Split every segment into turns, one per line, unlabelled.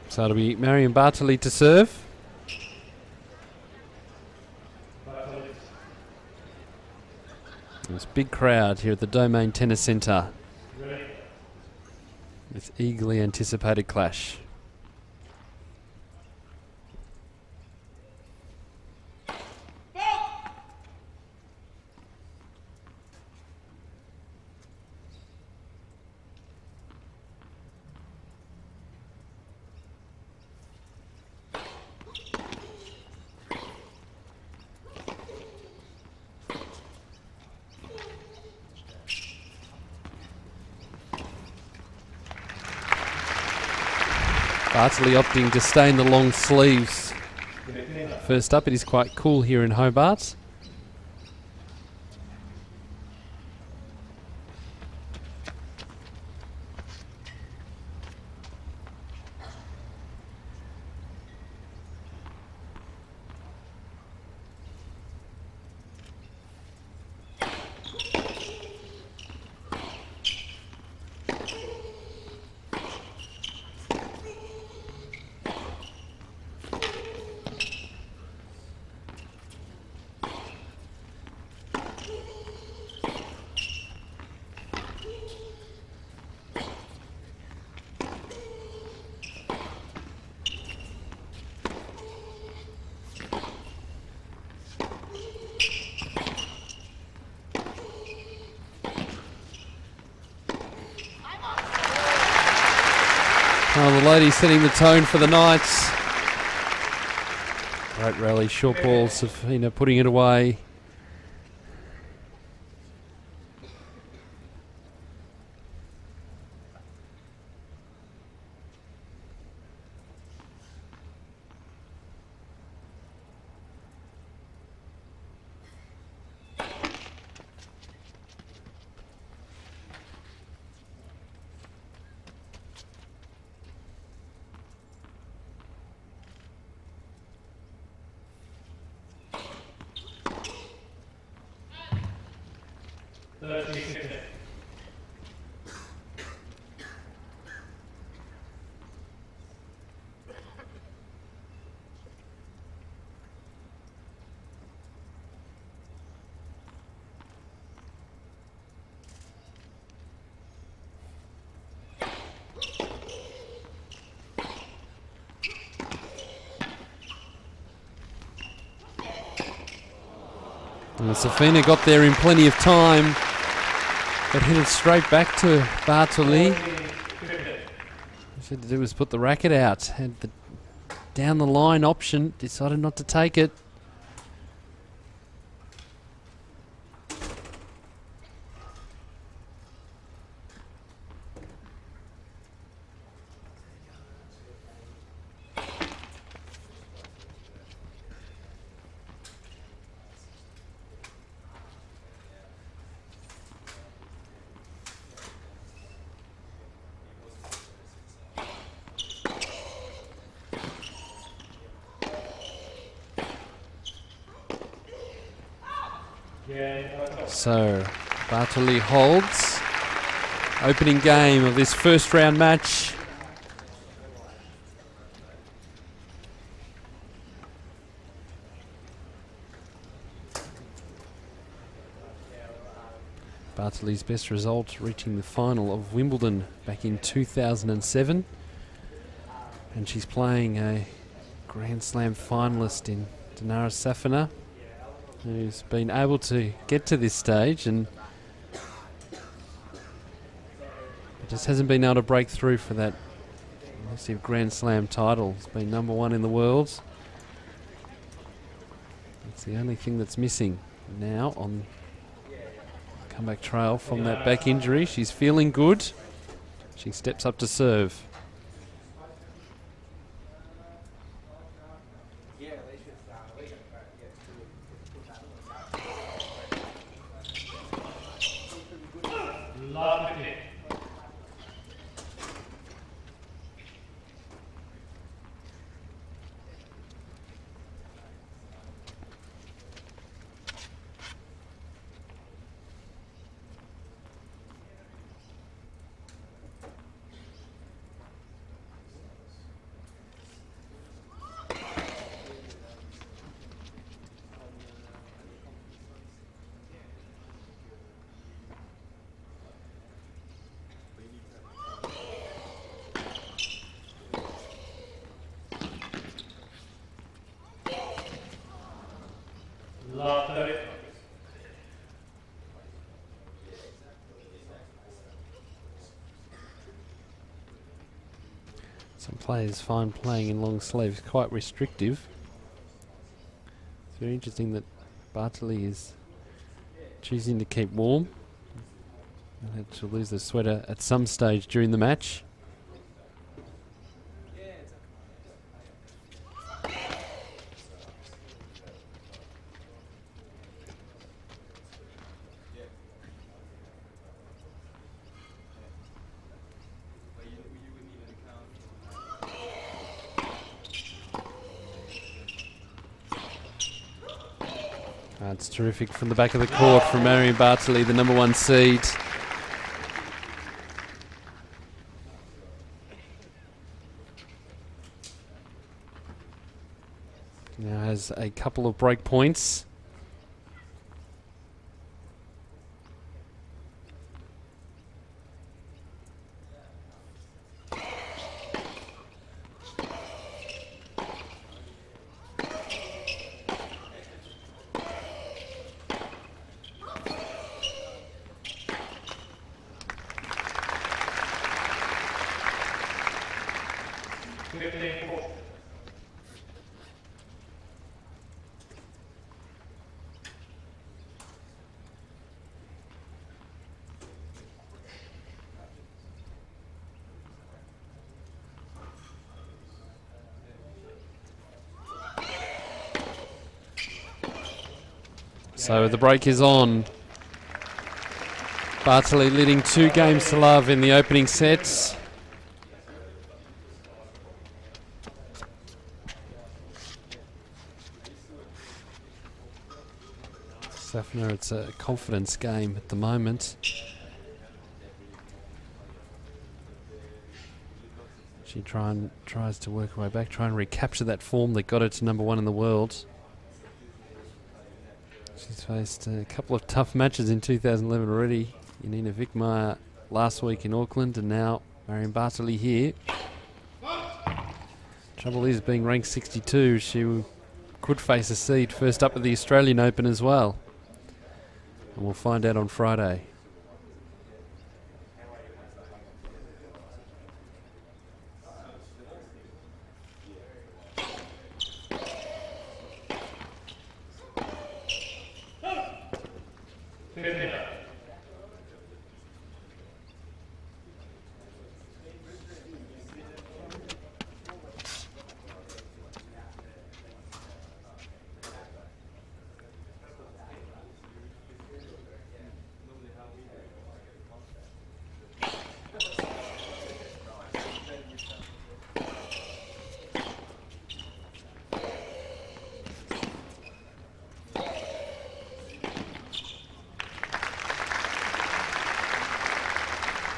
So it'll be Marion Bartoli to serve. There's a big crowd here at the Domain Tennis Centre. This eagerly anticipated clash. Bartoli opting to stay in the long sleeves. First up, it is quite cool here in Hobart. Oh, the ladies setting the tone for the night. Great rally, short balls, Safina putting it away. And Safina got there in plenty of time, but hit it straight back to Bartoli. All she had to do was put the racket out. Had the down the line option, decided not to take it. So, Bartoli holds. Opening game of this first round match. Bartoli's best result reaching the final of Wimbledon back in 2007. And she's playing a Grand Slam finalist in Dinara Safina, who's been able to get to this stage and just hasn't been able to break through for that massive Grand Slam title. He's been #1 in the world. It's the only thing that's missing now on comeback trail from that back injury. She's feeling good. She steps up to serve. Some players find playing in long sleeves quite restrictive. It's very interesting that Bartoli is choosing to keep warm. And she'll lose the sweater at some stage during the match. It's terrific from the back of the court from Marion Bartoli, the #1 seed. Now has a couple of break points. So the break is on. Bartoli leading 2 games to love in the opening sets. Safina, it's a confidence game at the moment. She tries to work her way back, try and recapture that form that got her to #1 in the world. She's faced a couple of tough matches in 2011 already. Yanina Wickmeyer last week in Auckland, and now Marion Bartoli here. Trouble is, being ranked 62, she could face a seed first up at the Australian Open as well. And we'll find out on Friday.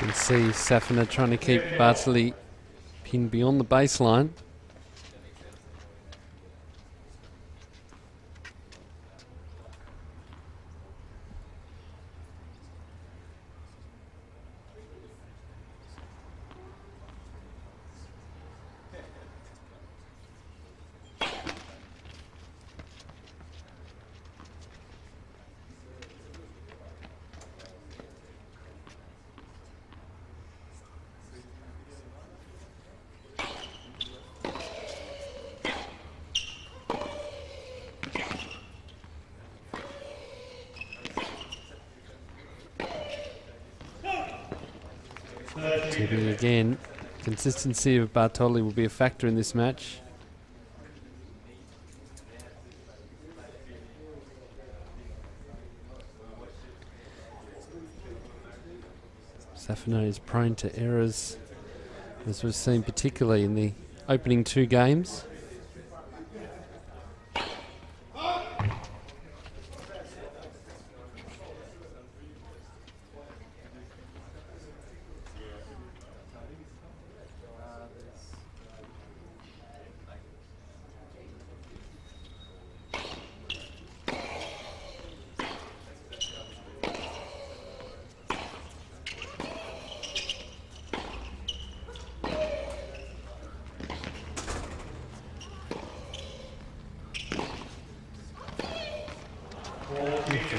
You can see Safina trying to keep Bartoli pinned beyond the baseline. Again, consistency of Bartoli will be a factor in this match. Safina is prone to errors, as we've seen particularly in the opening 2 games.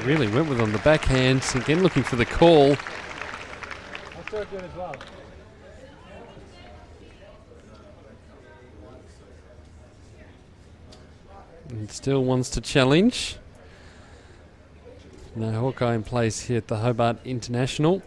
Really went with on the backhand, again looking for the call. And still wants to challenge. No Hawkeye in place here at the Hobart International.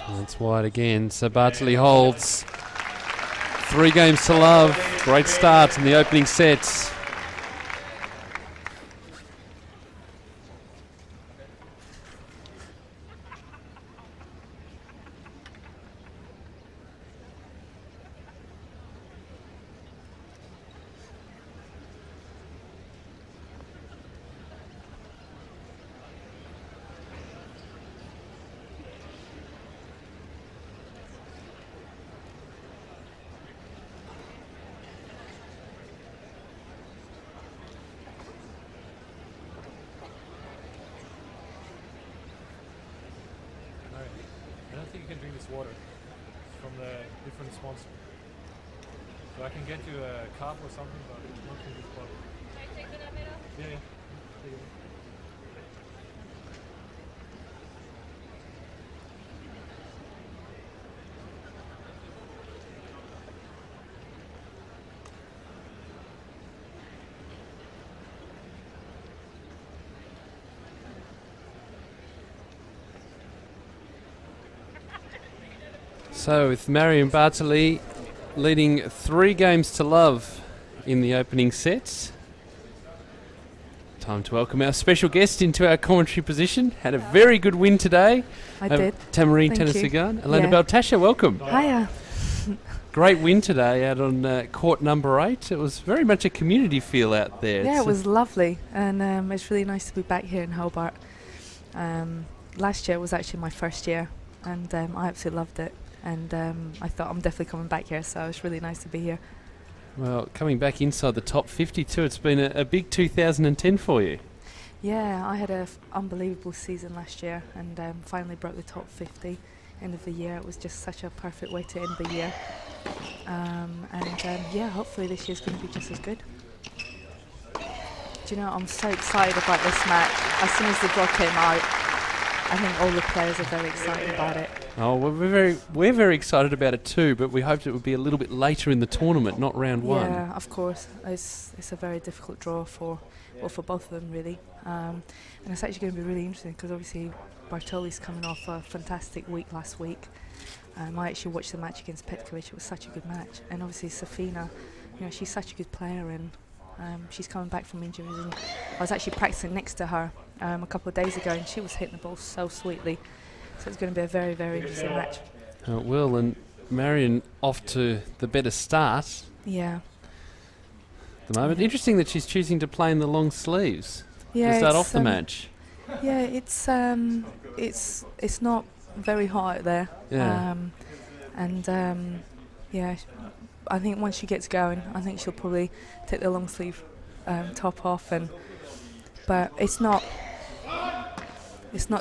That's wide again. So Bartoli holds. 3 games to love. Great start in the opening sets.
I don't think you can drink this water from the different sponsor. So I can get you a cup or something, but not from this bottle. Can I take that middle? Yeah, yeah. Take it.
So with Marion Bartoli leading 3 games to love in the opening sets. Time to welcome our special guest into our commentary position. Had a very good win today.
I did.
Tamarine
Thank you.
Tennis Elena Baltasha, welcome.
Hiya.
Great win today out on court number 8. It was very much a community feel out there.
Yeah, it was lovely, and it's really nice to be back here in Hobart. Last year was actually my first year, and I absolutely loved it. And I thought I'm definitely coming back here, so it's really nice to be here.
Well, coming back inside the top 50 too, it's been a big 2010 for you.
Yeah, I had an unbelievable season last year, and finally broke the top 50 end of the year. It was just such a perfect way to end the year. Yeah, hopefully this year's going to be just as good. Do you know, I'm so excited about this match. As soon as the draw came out, I think all the players are very excited about it.
Oh, well, we're very excited about it too, but we hoped it would be a little bit later in the tournament, not round 1.
Yeah, of course. It's a very difficult draw for both of them, really. And it's actually going to be really interesting because obviously Bartoli's coming off a fantastic week last week. I actually watched the match against Petkovic. It was such a good match. And obviously Safina, you know, she's such a good player, and she's coming back from injuries. And I was actually practicing next to her a couple of days ago, and she was hitting the ball so sweetly. So it's going to be a very, very interesting match.
It will, and Marion off to the better start.
Yeah.
At the moment. Interesting that she's choosing to play in the long sleeves
Yeah,
to start off the match.
Yeah, it's not very hot out there.
Yeah.
Yeah, I think once she gets going, I think she'll probably take the long sleeve top off, but it's not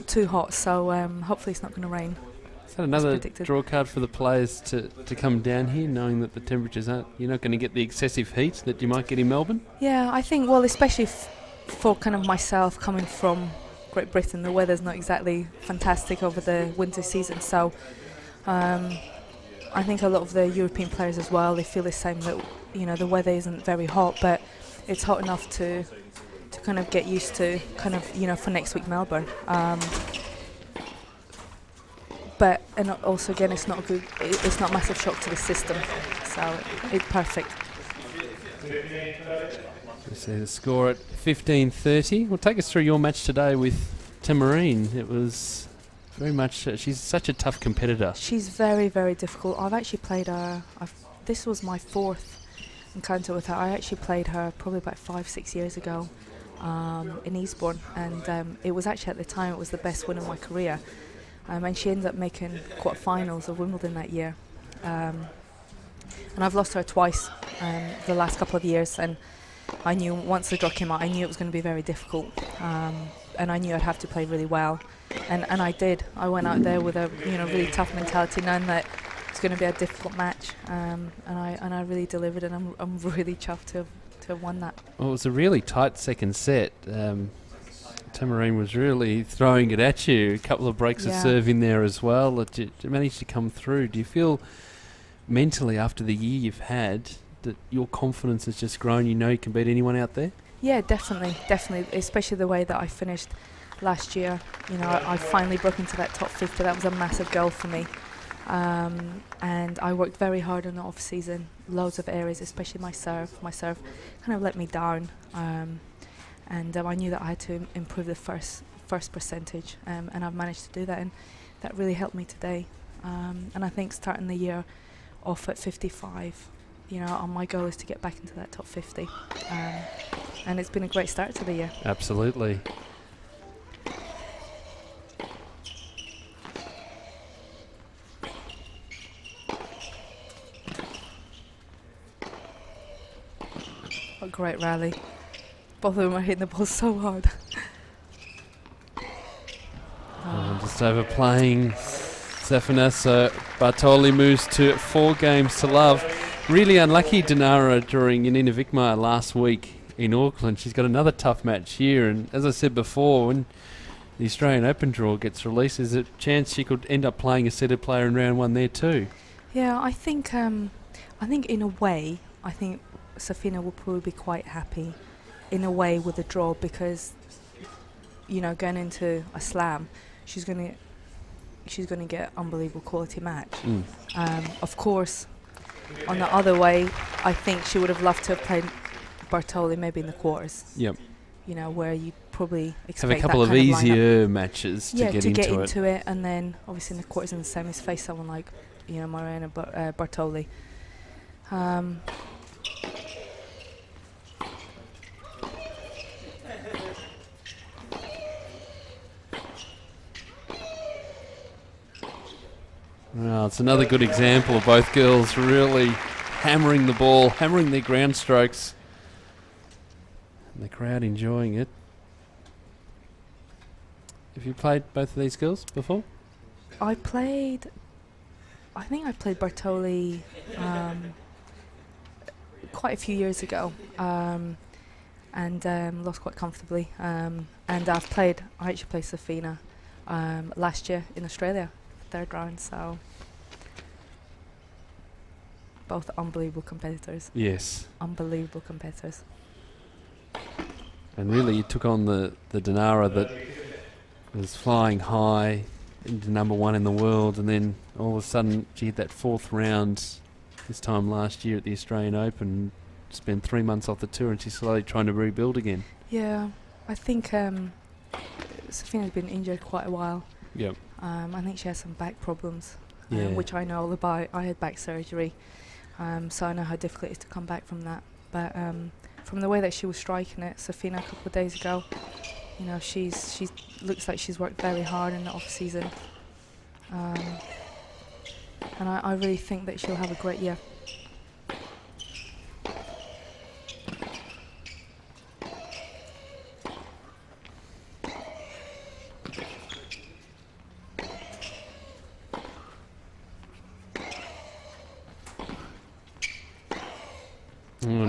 too hot, so hopefully it's not going to rain.
Is that another draw card for the players to come down here, knowing that the temperatures aren't, you're not going to get the excessive heat that you might get in Melbourne?
Yeah, I think, well, especially for kind of myself coming from Great Britain, the weather's not exactly fantastic over the winter season, so I think a lot of the European players as well, they feel the same, that, you know, the weather isn't very hot, but it's hot enough to kind of get used to, kind of, you know, for next week Melbourne. But and also again, it's not good. It's not a massive shock to the system, so it's perfect.
We see the score at 15:30. Well, take us through your match today with Tamarine. It was very much. She's such a tough competitor. She's
very, very difficult. I've actually played her. This was my 4th encounter with her. I actually played her probably about 5-6 years ago in Eastbourne, and it was actually at the time it was the best win of my career. And she ended up making quarterfinals of Wimbledon that year. And I've lost her twice the last couple of years, and I knew once the draw came out, I knew it was going to be very difficult, and I knew I'd have to play really well, and I did. I went out there with a really tough mentality, knowing that it's going to be a difficult match, and I really delivered, and I'm really chuffed to to have won that.
Well, it was a really tight second set. Tamarine was really throwing it at you. A couple of breaks of serve in there as well. It managed to come through. Do you feel mentally, after the year you've had, that your confidence has just grown? You know you can beat anyone out there?
Yeah, definitely. Especially the way that I finished last year. You know, I finally broke into that top 50. That was a massive goal for me. And I worked very hard in the off season, loads of areas, especially my serve. My serve kind of let me down, and I knew that I had to improve the first percentage, and I've managed to do that, and that really helped me today. And I think starting the year off at 55, you know, my goal is to get back into that top 50, and it's been a great start to the year.
Absolutely.
What a great rally. Both of them are hitting the ball so hard.
Just overplaying Safina, so Bartoli moves to 4 games to love. Really unlucky Dinara during Yanina Vikmar last week in Auckland. She's got another tough match here, and as I said before, when the Australian Open draw gets released, there's a chance she could end up playing a seeded player in round 1 there too. Yeah,
I think in a way, I think Safina will probably be quite happy in a way with the draw, because, you know, going into a slam, she's going to get unbelievable quality match. Of course, on the other way, I think she would have loved to have played Bartoli maybe in the quarters.
Yep.
You know, where you probably expect
have a couple of easier matches to get into it,
and then obviously in the quarters and the semis face someone like, you know, Marion Bartoli.
Well, it's another good example of both girls really hammering the ball, hammering their ground strokes, and the crowd enjoying it. Have you played both of these girls before?
I think I played Bartoli quite a few years ago, and lost quite comfortably. And I actually played Safina last year in Australia, third round, so both unbelievable competitors.
Yes.
Unbelievable competitors.
And really you took on the Dinara that was flying high into number 1 in the world, and then all of a sudden she hit that 4th round this time last year at the Australian Open, spent 3 months off the tour, and she's slowly trying to rebuild again.
Yeah, I think Safina's been injured quite a while.
Yep.
I think she has some back problems,
Yeah.
which I know all about. I had back surgery, so I know how difficult it is to come back from that. But from the way that she was striking it, Safina, a couple of days ago, you know, she looks like she's worked very hard in the off season, and I really think that she'll have a great year.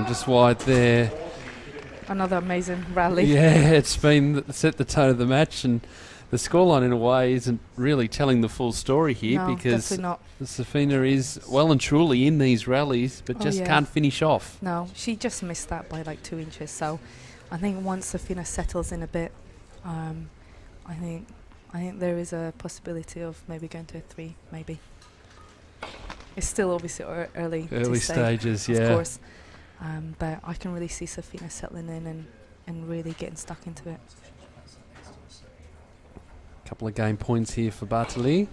Just wide there.
Another amazing rally.
Yeah, it's been set the tone of the match, and the scoreline in a way isn't really telling the full story here,
no,
because
definitely not.
Safina is well and truly in these rallies, but just can't finish off.
No, she just missed that by like 2 inches. So I think once Safina settles in a bit, I think there is a possibility of maybe going to a 3, maybe. It's still obviously early
stages,
of course. But I can really see Safina settling in and really getting stuck into it.
Couple of game points here for Bartoli.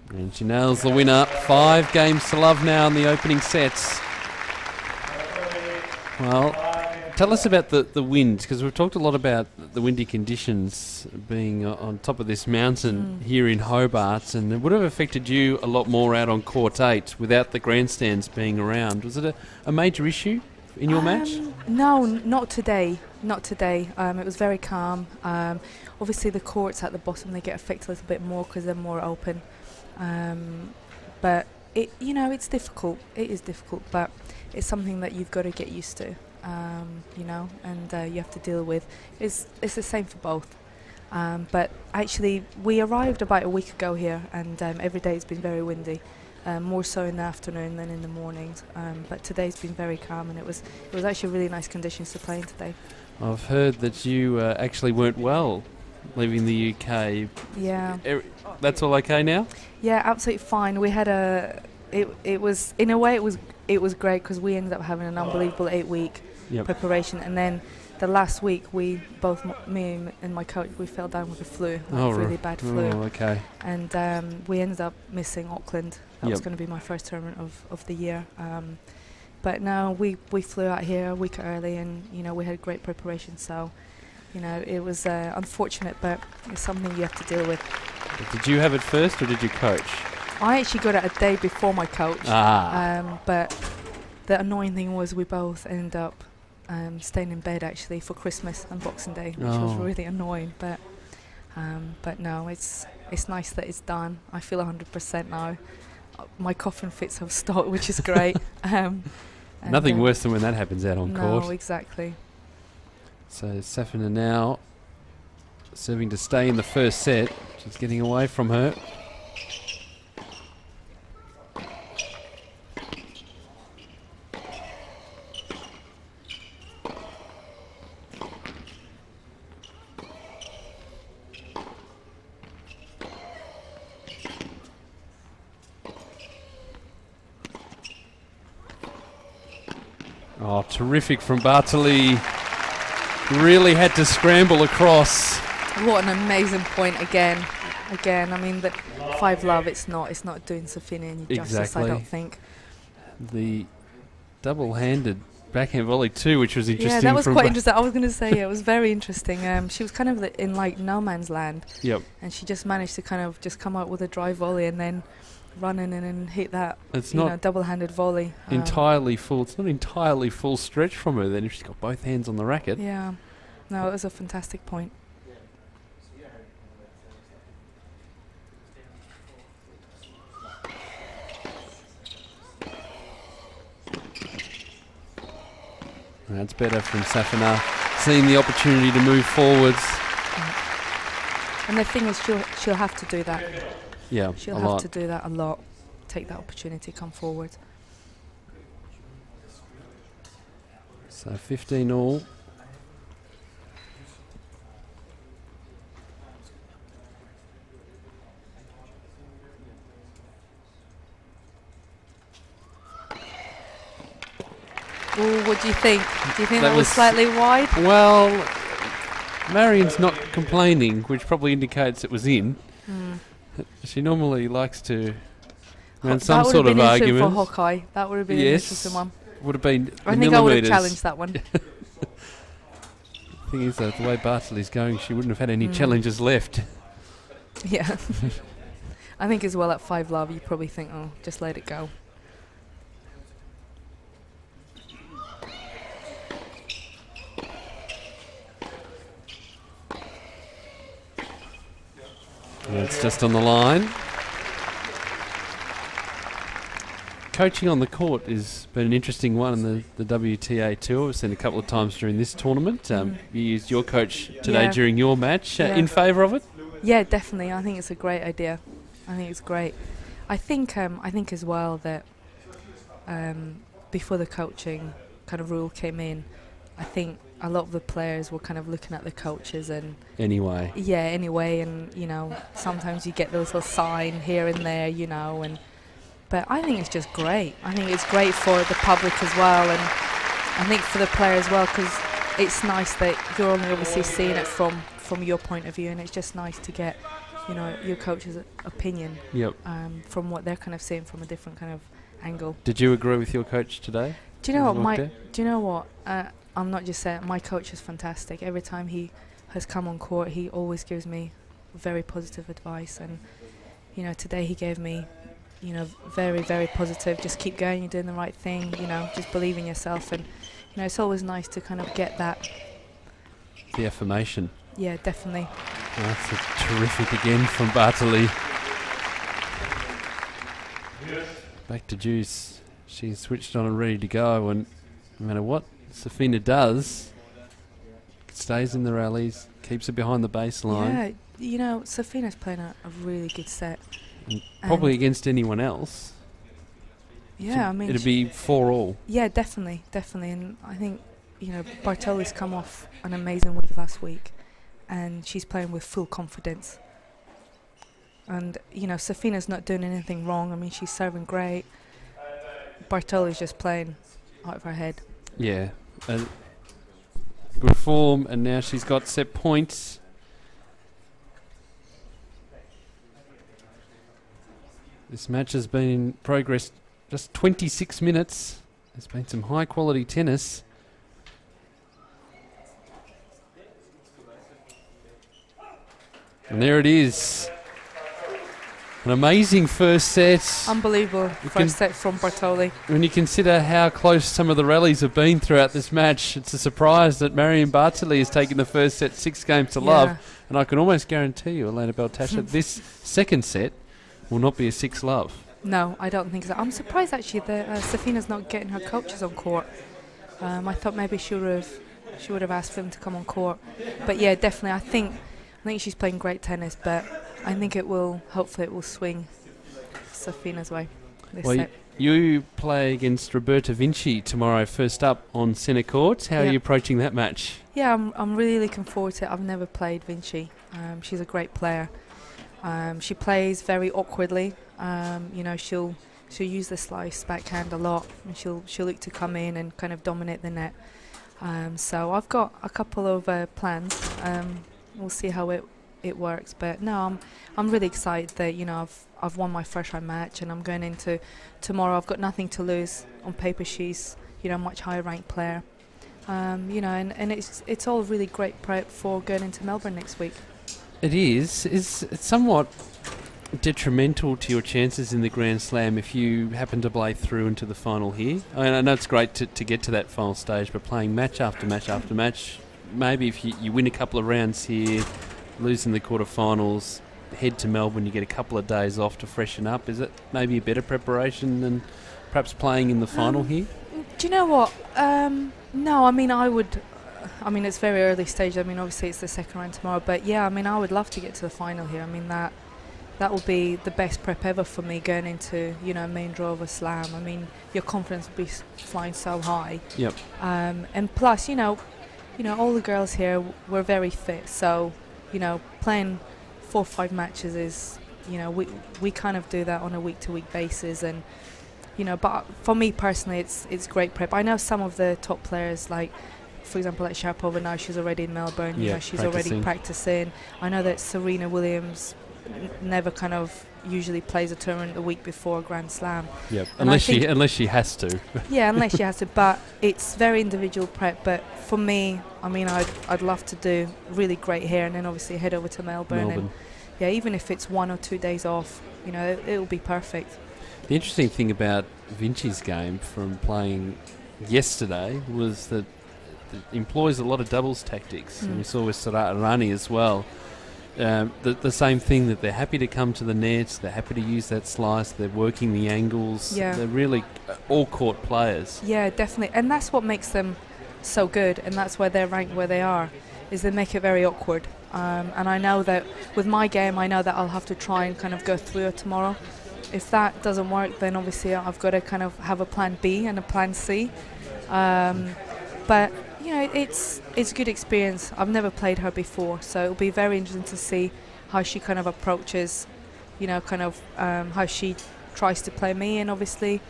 And she nails the winner. 5 games to love now in the opening sets. Well, tell us about the wind, because we've talked a lot about the windy conditions being on top of this mountain here in Hobart, and it would have affected you a lot more out on Court 8 without the grandstands being around. Was it a major issue in your match?
No, not today. Not today. It was very calm. Obviously the courts at the bottom, they get affected a little bit more because they're more open. But it's difficult. It is difficult, but it's something that you've got to get used to, and you have to deal with. It's the same for both. But actually, we arrived about a week ago here, and every day it's been very windy, more so in the afternoon than in the mornings. But today's been very calm, and it was actually really nice conditions to play in today. I've
heard that you actually weren't well leaving the UK.
Yeah.
That's all okay now?
Yeah, absolutely fine. We had it was, in a way, it was great because we ended up having an unbelievable 8-week preparation, and then the last week me and my coach, we fell down with a flu, really bad flu.
Oh, okay.
And we ended up missing Auckland. That was going to be my first tournament of the year. But now we flew out here a week early, and we had great preparation. So it was unfortunate, but it's something you have to deal with.
Did you have it first, or did you coach?
I actually got it a day before my coach. But the annoying thing was we both ended up staying in bed actually for Christmas and Boxing Day, which was really annoying. But no, it's nice that it's done. I feel 100% now. My coughing fits have stopped, which is great.
Nothing worse than when that happens out on court.
No, exactly.
So Safina now serving to stay in the first set. She's getting away from her. Oh, terrific from Bartoli. Really had to scramble across.
What an amazing point again. I mean, the 5-love, it's not doing Safina any justice, I don't think.
The double-handed backhand volley too, which was interesting.
Yeah, that was quite interesting. I was going to say, it was very interesting. She was kind of in like no man's land.
Yep.
And she just managed to kind of just come out with a dry volley and then run in and hit that double-handed volley.
Entirely full. It's not entirely full stretch from her then if she's got both hands on the racket.
Yeah. No, it was a fantastic point.
That's better from Safina, seeing the opportunity to move forwards.
And the thing is, she'll have to do that.
Yeah,
she'll have to do that a lot. Take that opportunity, come forward.
So 15 all.
Ooh, what do you think? Do you think that was slightly wide?
Well, Marion's not complaining, which probably indicates it was in. She normally likes to run some sort of argument.
For Hawkeye. That would have been an interesting one.
Would have been.
I think I would have challenged that one.
The thing is, the way Bartoli's going, she wouldn't have had any challenges left.
Yeah. I think as well at 5-love, you probably think, oh, just let it go.
It's just on the line. Coaching on the court has been an interesting one in the WTA Tour. We've seen a couple of times during this tournament. You used your coach today during your match. In favour of it?
Yeah, definitely. I think it's a great idea. I think it's great. I think as well that before the coaching kind of rule came in, I think a lot of the players were kind of looking at the coaches and
anyway,
and sometimes you get those little sign here and there, but I think it's just great. I think it's great for the public as well, and I think for the player as well, because it's nice that you're only obviously seeing it from your point of view, and it's just nice to get your coach's opinion from what they're kind of seeing from a different kind of angle.
Did you agree with your coach today?
Do you know what? I'm not just saying, my coach is fantastic. Every time he has come on court, he always gives me very positive advice. And, today he gave me, very, very positive. Just keep going, you're doing the right thing, just believe in yourself. And, it's always nice to kind of get that.
The affirmation.
Yeah, definitely.
That's terrific again from Bartoli. back to deuce. She's switched on and ready to go, and no matter what Safina does, stays in the rallies, keeps her behind the baseline.
Yeah, Safina's playing a really good set.
And probably against anyone else.
Yeah,
it'd be 4-all.
Yeah, definitely. And I think, Bartoli's come off an amazing week last week, and she's playing with full confidence. And, Safina's not doing anything wrong. I mean, she's serving great. Bartoli's just playing out of her head.
Yeah. Good form, and now she's got set points. This match has been in progress just 26 minutes. There's been some high-quality tennis. And there it is. An amazing first set.
Unbelievable first set from Bartoli.
When you consider how close some of the rallies have been throughout this match, it's a surprise that Marion Bartoli has taken the first set 6 games to love. And I can almost guarantee you, Elena Beltasha, this second set will not be a 6-love.
No, I don't think so. I'm surprised actually that Safina's not getting her coaches on court. I thought maybe she would have asked for them to come on court. But yeah, definitely. I think she's playing great tennis, but I think hopefully it will swing Safina's way this set.
You play against Roberta Vinci tomorrow, first up on centre court. How are you approaching that match?
Yeah, I'm really looking forward to it. I've never played Vinci. She's a great player. She plays very awkwardly. She'll use the slice backhand a lot, and she'll look to come in and kind of dominate the net. So I've got a couple of plans. We'll see how it works, but no, I'm really excited that I've won my first round match, and I'm going into tomorrow. I've got nothing to lose. On paper, she's a much higher ranked player. And it's all really great prep for going into Melbourne next week.
It is. It's somewhat detrimental to your chances in the Grand Slam if you happen to play through into the final here. I know it's great to get to that final stage, but playing match after match after match, maybe if you win a couple of rounds here, lose in the quarterfinals, head to Melbourne, you get a couple of days off to freshen up. Is it maybe a better preparation than perhaps playing in the final here?
Do you know what? No, I mean, it's very early stage. I mean, obviously it's the second round tomorrow, but yeah, I mean, I would love to get to the final here. I mean, that will be the best prep ever for me going into, main draw of a slam. I mean, your confidence will be flying so high.
Yep.
And plus, all the girls here, we're very fit, so, playing 4 or 5 matches is, we kind of do that on a week-to-week basis, and, but for me personally, it's great prep. I know some of the top players, like, for example, like Sharapova now, she's already in Melbourne, she's already practicing. I know that Serena Williams never kind of usually plays a tournament a week before a Grand Slam.
Yep. Unless she has to. Yeah,
unless she has to. But it's very individual prep. But for me, I mean, I'd love to do really great here, and then obviously head over to Melbourne. And yeah, even if it's 1 or 2 days off, it'll be perfect.
The interesting thing about Vinci's game from playing yesterday was that it employs a lot of doubles tactics, and we saw with Rani as well. The same thing, that they're happy to come to the nets, they're happy to use that slice, they're working the angles, they're really all-court players.
Yeah, definitely, and that's what makes them so good, and that's why they're ranked where they are, is they make it very awkward. And I know that with my game, I know that I'll have to try and kind of go through it tomorrow. If that doesn't work, then obviously I've got to kind of have a plan B and a plan C. But it's good experience. I've never played her before, so it'll be very interesting to see how she kind of approaches, how she tries to play me, and obviously,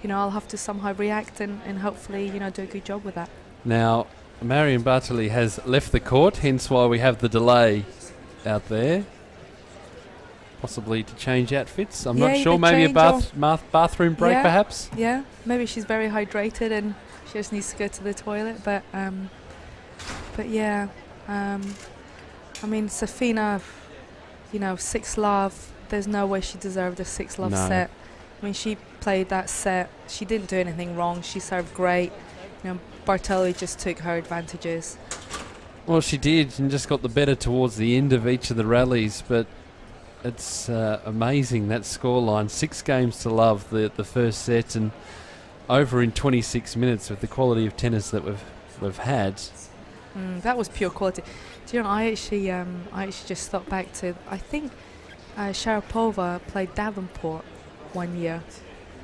I'll have to somehow react and hopefully, do a good job with that.
Now, Marion Bartoli has left the court, hence why we have the delay out there. Possibly to change outfits. I'm not sure. Maybe a bathroom break, perhaps.
Yeah, maybe she's very hydrated and she just needs to go to the toilet. But yeah, I mean, Safina, 6-love. There's no way she deserved a 6-love set. I mean, she played that set. She didn't do anything wrong. She served great. Bartoli just took her advantages.
Well, she did, and just got the better towards the end of each of the rallies. But it's amazing, that scoreline. 6 games to love, the first set, and over in 26 minutes with the quality of tennis that we've had.
That was pure quality. Do you know, I actually just thought back to, I think Sharapova played Davenport one year,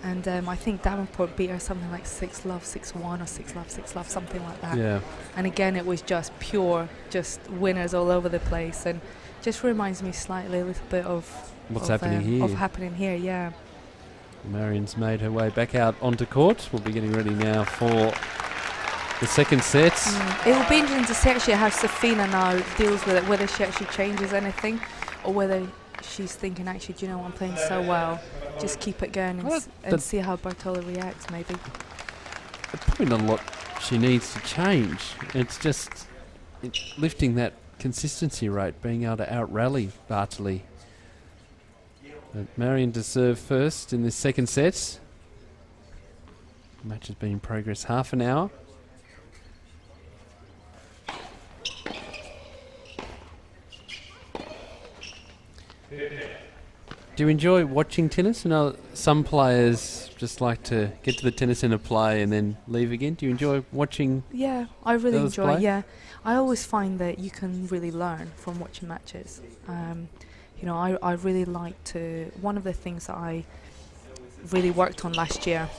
and I think Davenport beat her something like 6-love, 6-1 or 6-love, 6-love, something like that.
Yeah.
And again, it was just pure, just winners all over the place, and just reminds me slightly a little bit of
what's happening here.
Of happening here, yeah.
Marion's made her way back out onto court. We'll be getting ready now for the second set.
It will be interesting to see actually how Safina now deals with it, whether she actually changes anything or whether she's thinking, actually, do you know what, I'm playing so well, just keep it going and see how Bartoli reacts, maybe.
Probably not a lot she needs to change. It's just lifting that consistency rate, being able to out-rally Bartoli. But Marion to serve first in this second set. The match has been in progress half an hour. Do you enjoy watching tennis? I know some players just like to get to the tennis centre, play and then leave again. Do you enjoy watching?
Yeah, I really enjoy.
Play?
Yeah, I always find that you can really learn from watching matches. You know, I really like to. One of the things that I really worked on last year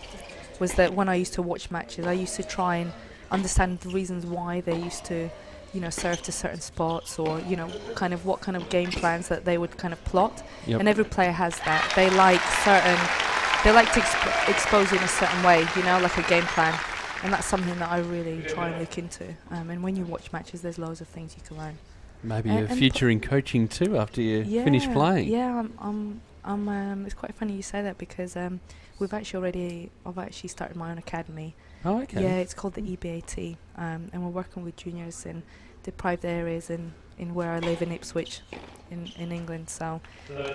was that when I used to watch matches, I used to try and understand the reasons why they used to, you know, serve to certain spots, or, you know, kind of what kind of game plans that they would kind of plot.
Yep.
And every player has that. They like to expose you in a certain way, you know, like a game plan. And that's something that I really try and look into. And when you watch matches, there's loads of things you can learn.
Maybe a future in coaching too after you finish playing.
Yeah, it's quite funny you say that, because I've actually started my own academy.
Oh, okay.
Yeah, it's called the EBAT, and we're working with juniors in deprived areas in where I live in Ipswich, in England. So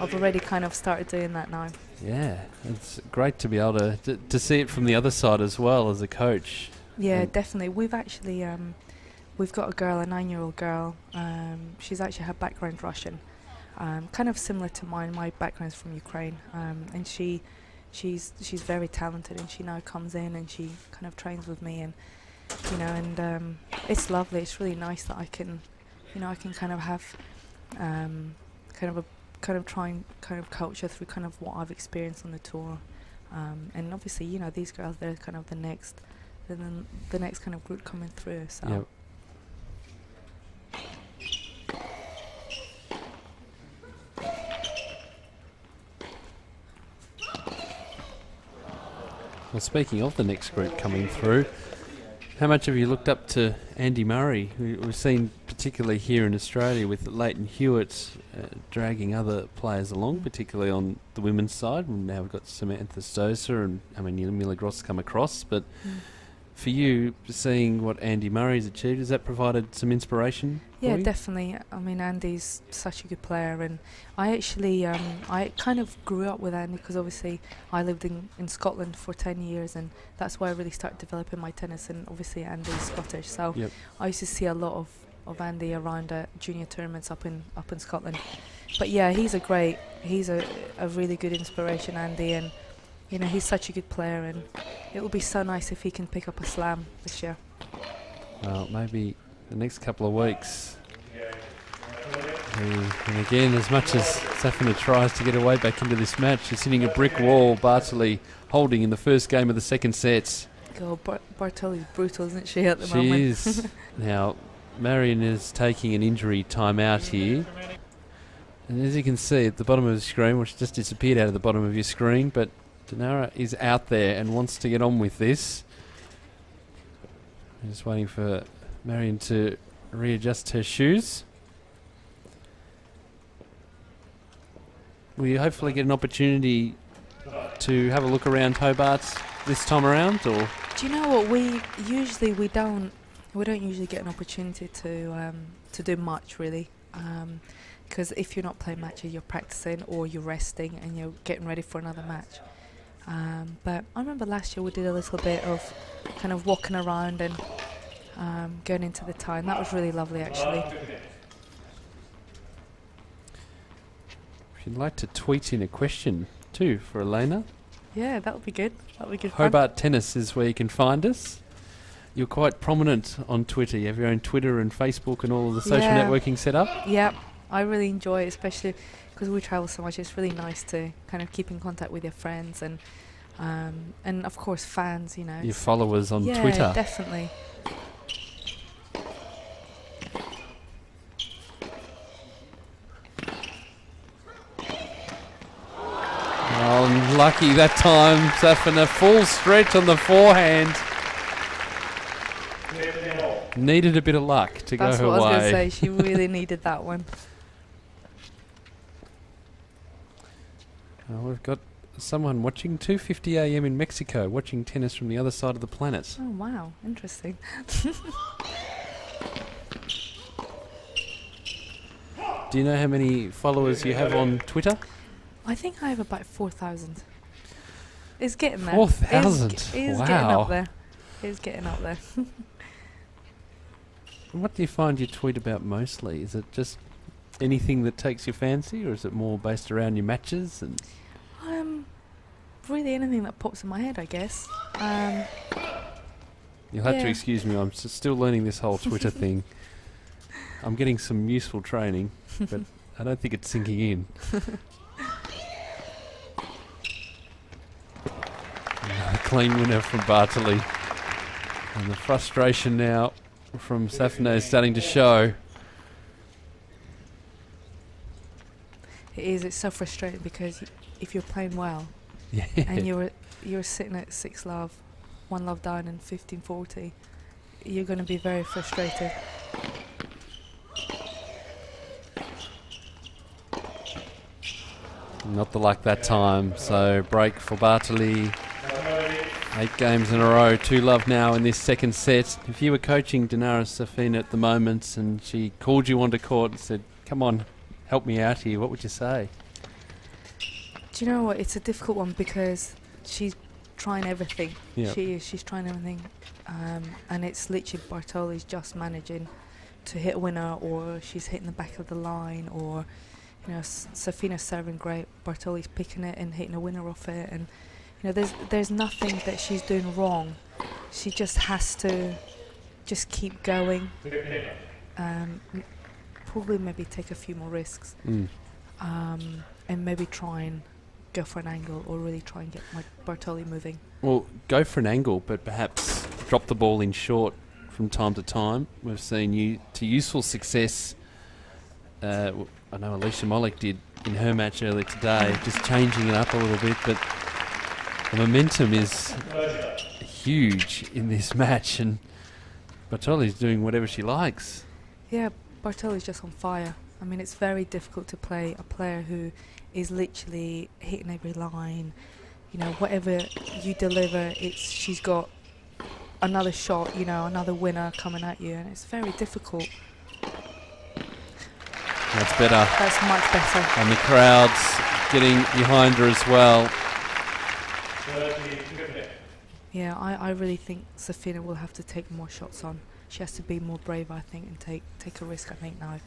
I've already kind of started doing that now.
Yeah, it's great to be able to see it from the other side as well as a coach.
Yeah, definitely. We've actually we've got a girl, a 9-year-old girl. She's actually her background Russian, kind of similar to mine. My background's from Ukraine, and she's very talented, and she now comes in and she kind of trains with me, and you know, and it's lovely. It's really nice that I can kind of have try and kind of coach her through kind of what I've experienced on the tour, and obviously, you know, these girls, they're kind of the next kind of group coming through. So.
Yep. Well, speaking of the next group coming through, how much have you looked up to Andy Murray, who we've seen particularly here in Australia with Leighton Hewitt dragging other players along, particularly on the women's side? And now we've got Samantha Stoser and Mila Gross come across. But for you, seeing what Andy Murray's achieved, has that provided some inspiration?
Yeah, definitely. I mean, Andy's such a good player, and I actually I kind of grew up with Andy because obviously I lived in Scotland for 10 years, and that's where I really started developing my tennis. And obviously Andy's Scottish, so I used to see a lot of Andy around junior tournaments up in Scotland. But yeah, he's a really good inspiration, Andy, and you know, he's such a good player, and it will be so nice if he can pick up a slam this year.
Well, maybe the next couple of weeks. And again, as much as Safina tries to get her way back into this match, she's hitting a brick wall. Bartoli holding in the first game of the second set.
God, Bartoli's brutal, isn't she, at the moment?
She is. Now, Marion is taking an injury time out here. And as you can see at the bottom of the screen, which just disappeared out of the bottom of your screen, but Dinara is out there and wants to get on with this. I'm just waiting for Marion to readjust her shoes. Will you hopefully get an opportunity to have a look around Hobart this time around, or?
Do you know what, we don't usually get an opportunity to do much really, because if you're not playing matches, you're practicing or you're resting and you're getting ready for another match. But I remember last year we did a little bit of kind of walking around and going into the tie, and that was really lovely actually.
you'd like to tweet in a question too for Elena,
Yeah, that would be good. That would be good.
Hobart Tennis is where you can find us. You're quite prominent on Twitter. You have your own Twitter and Facebook and all of the social networking set up.
Yeah, I really enjoy it, especially because we travel so much. It's really nice to kind of keep in contact with your friends and of course fans. You know,
Your followers on
yeah,
Twitter.
Definitely.
Oh, lucky that time. Safina full stretch on the forehand. Needed a bit of luck to
That's
go her
what I was going
way.
to say. She really needed that one.
We've got someone watching 2:50 a.m. in Mexico, watching tennis from the other side of the planet.
Oh wow, interesting.
Do you know how many followers you have on Twitter?
I think I have about 4,000. It's getting there.
4,000?
It's
Wow.
getting up there. It's getting up there.
And what do you find you tweet about mostly? Is it just anything that takes your fancy, or is it more based around your matches? And
Really anything that pops in my head, I guess.
you'll have to
yeah.
excuse me, I'm still learning this whole Twitter thing. I'm getting some useful training, but I don't think it's sinking in. Another clean winner from Bartoli. And the frustration now from Safina is starting to show.
It is. It's so frustrating because if you're playing well
Yeah.
and you're sitting at 6-love, 1-love down in 15-40, you're going to be very frustrated.
Not the luck that time, so break for Bartoli. 8 games in a row, 2-love now in this second set. If you were coaching Dinara Safina at the moment and she called you onto court and said, come on, help me out here, what would you say?
Do you know what? It's a difficult one because she's trying everything.
Yep.
She is. She's trying everything. And it's literally Bartoli's just managing to hit a winner, or she's hitting the back of the line, or you know, Safina's serving great, Bartoli's picking it and hitting a winner off it, and you know, there's nothing that she's doing wrong. She just has to just keep going. Probably maybe take a few more risks, and maybe try and go for an angle, or really try and get my Bartoli moving.
Well, go for an angle, but perhaps drop the ball in short from time to time. We've seen you to useful success. I know Alicia Molik did in her match earlier today, just changing it up a little bit, but the momentum is huge in this match, and Bartoli's doing whatever she likes.
Yeah, Bartoli's just on fire. I mean, it's very difficult to play a player who is literally hitting every line. You know, whatever you deliver, she's got another shot, you know, another winner coming at you, and it's very difficult.
That's better.
That's much better.
And the crowd's getting behind her as well.
Yeah, I really think Safina will have to take more shots on. She has to be more brave, I think, and take a risk, I think, now.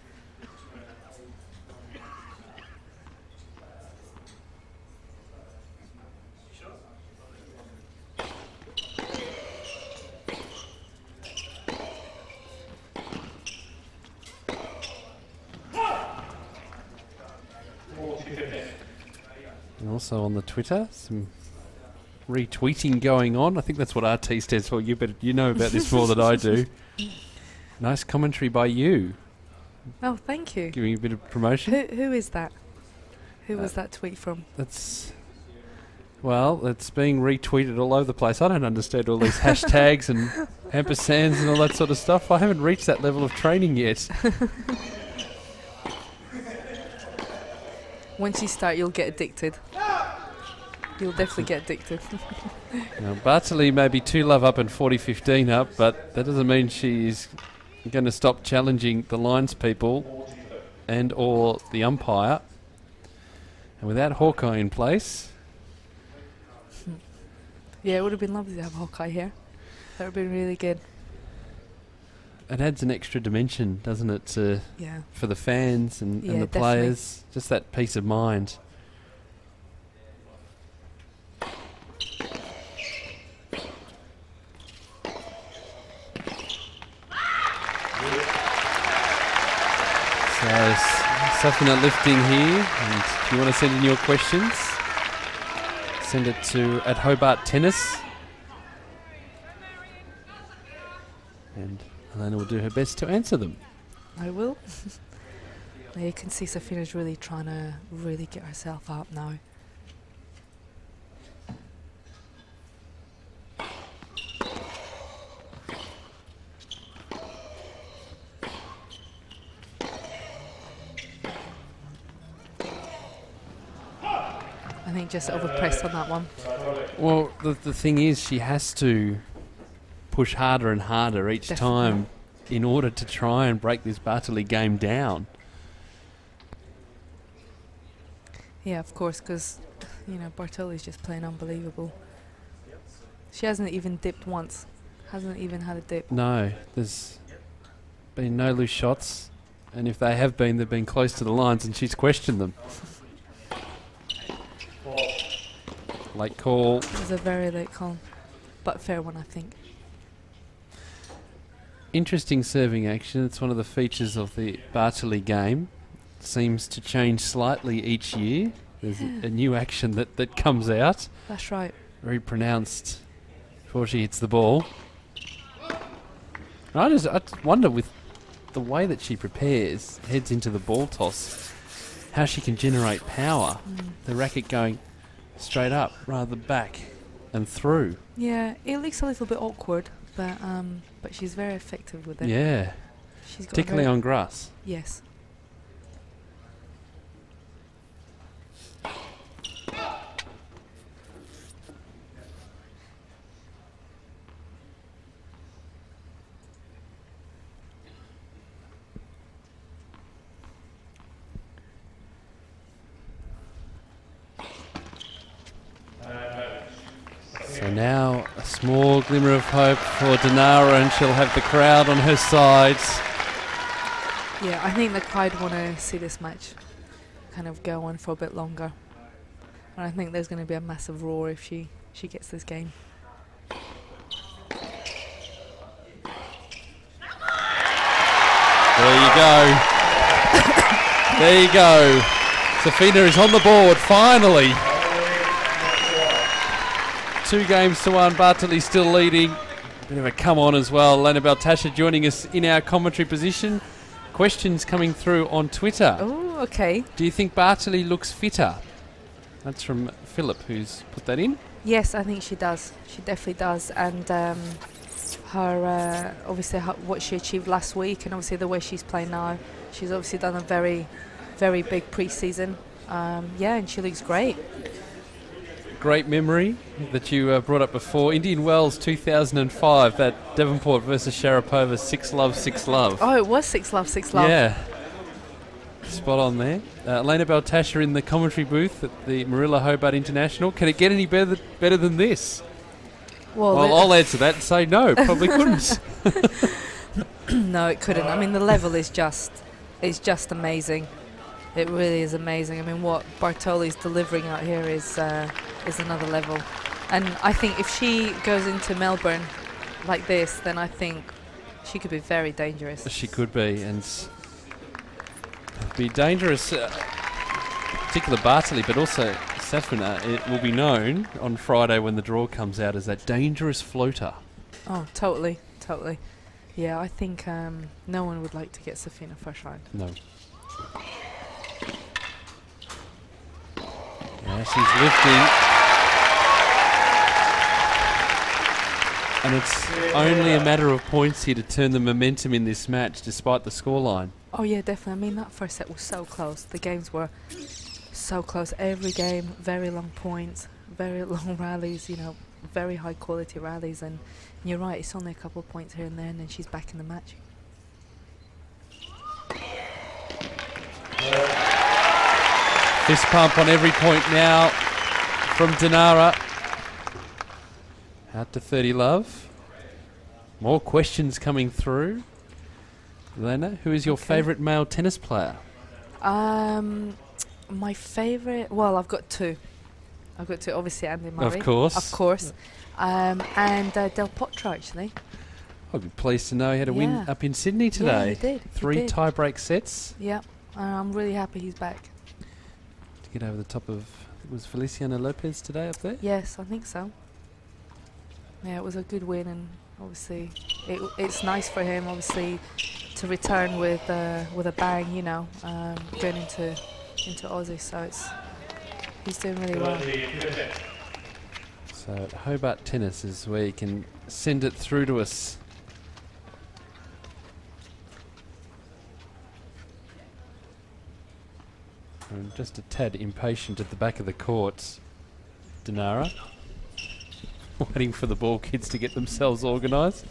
And also on the Twitter, some retweeting going on. I think that's what RT stands for. You know about this more than I do. Nice commentary by you.
Oh, thank you.
Giving you a bit of promotion.
Who is that? Who was that tweet from?
It's being retweeted all over the place. I don't understand all these hashtags and ampersands and all that sort of stuff. I haven't reached that level of training yet.
Once you start, you'll get addicted. You'll definitely get addicted.
Now, Bartoli may be 2-love up and 40-15 up, but that doesn't mean she's going to stop challenging the lines people and or the umpire. And without Hawkeye in place...
Yeah, it would have been lovely to have Hawkeye here. That would have been really good.
it adds an extra dimension, doesn't it, for the fans and the players. Just that peace of mind. So Safina lifting here, and if you want to send in your questions, send it to @Hobart Tennis, and Elena will do her best to answer them.
I will. Now you can see Safina's really trying to really get herself up now. I think just overpressed on that one.
Well, the thing is, she has to push harder and harder each time in order to try and break this Bartoli game down.
Yeah, of course, because, you know, Bartoli's just playing unbelievable. She hasn't even dipped once. Hasn't even had a dip.
No, there's been no loose shots, and if they have been, they've been close to the lines, and she's questioned them. Late call.
It was a very late call, but fair one, I think.
Interesting serving action. It's one of the features of the Bartoli game. Seems to change slightly each year. There's a new action that comes out.
That's right.
Very pronounced before she hits the ball. I wonder, with the way that she prepares, heads into the ball toss, how she can generate power. The racket going straight up rather than back and through.
Yeah, it looks a little bit awkward, but she's very effective with it.
Yeah,
she's got
particularly on grass.
Yes.
So now a small glimmer of hope for Dinara, and she'll have the crowd on her side.
Yeah, I think the crowd want to see this match kind of go on for a bit longer. And I think there's going to be a massive roar if she gets this game.
There you go. There you go. Safina is on the board, finally. 2-1. Bartoli still leading. Bit of a come on as well. Elena Baltasha joining us in our commentary position. Questions coming through on Twitter.
Oh, okay.
Do you think Bartoli looks fitter? That's from Philip, who's put that in.
Yes, I think she does. She definitely does. And her obviously what she achieved last week, and obviously the way she's playing now, she's obviously done a very, very big pre-season. Yeah, and she looks great.
Great memory that you brought up before. Indian Wells 2005, that Devonport versus Sharapova, 6-love, 6-love.
Oh, it was 6-love, 6-love.
Yeah. Spot on there. Elena Baltasha in the commentary booth at the Marilla Hobart International. Can it get any better than this? Well, I'll answer that and say no, probably couldn't.
No, it couldn't. I mean, the level is just amazing. It really is amazing. I mean, what Bartoli's delivering out here is another level. And I think if she goes into Melbourne like this, then I think she could be very dangerous.
She could be, and be dangerous, particular Bartoli, but also Safina. It will be known on Friday when the draw comes out as that dangerous floater.
Oh, totally. Yeah, I think no one would like to get Safina first round.
No. Yeah, she's lifting. And it's only a matter of points here to turn the momentum in this match, despite the scoreline.
Oh, yeah, definitely. I mean, that first set was so close. The games were so close. Every game, very long points, very long rallies, you know, very high quality rallies. And you're right, it's only a couple of points here and there, and then she's back in the match.
Fist pump on every point now from Dinara. Out to 30 love. More questions coming through. Elena, who is your
Okay.
favourite male tennis player?
My favourite. Well, I've got two. Obviously, Andy Murray.
Of course.
Of course. And Del Potro, actually.
I'd be pleased to know he had a win
Yeah.
up in Sydney today.
Yeah, he did.
3 tie-break sets
Yeah. I'm really happy he's back.
to get over the top of... Was Feliciano Lopez today up there?
Yes, I think so. Yeah, it was a good win, and obviously it's nice for him, obviously, to return with a bang, you know, going into Aussie. So he's doing really well.
So at Hobart Tennis is where you can send it through to us. I'm just a tad impatient at the back of the courts, Dinara. Waiting for the ball kids to get themselves organised.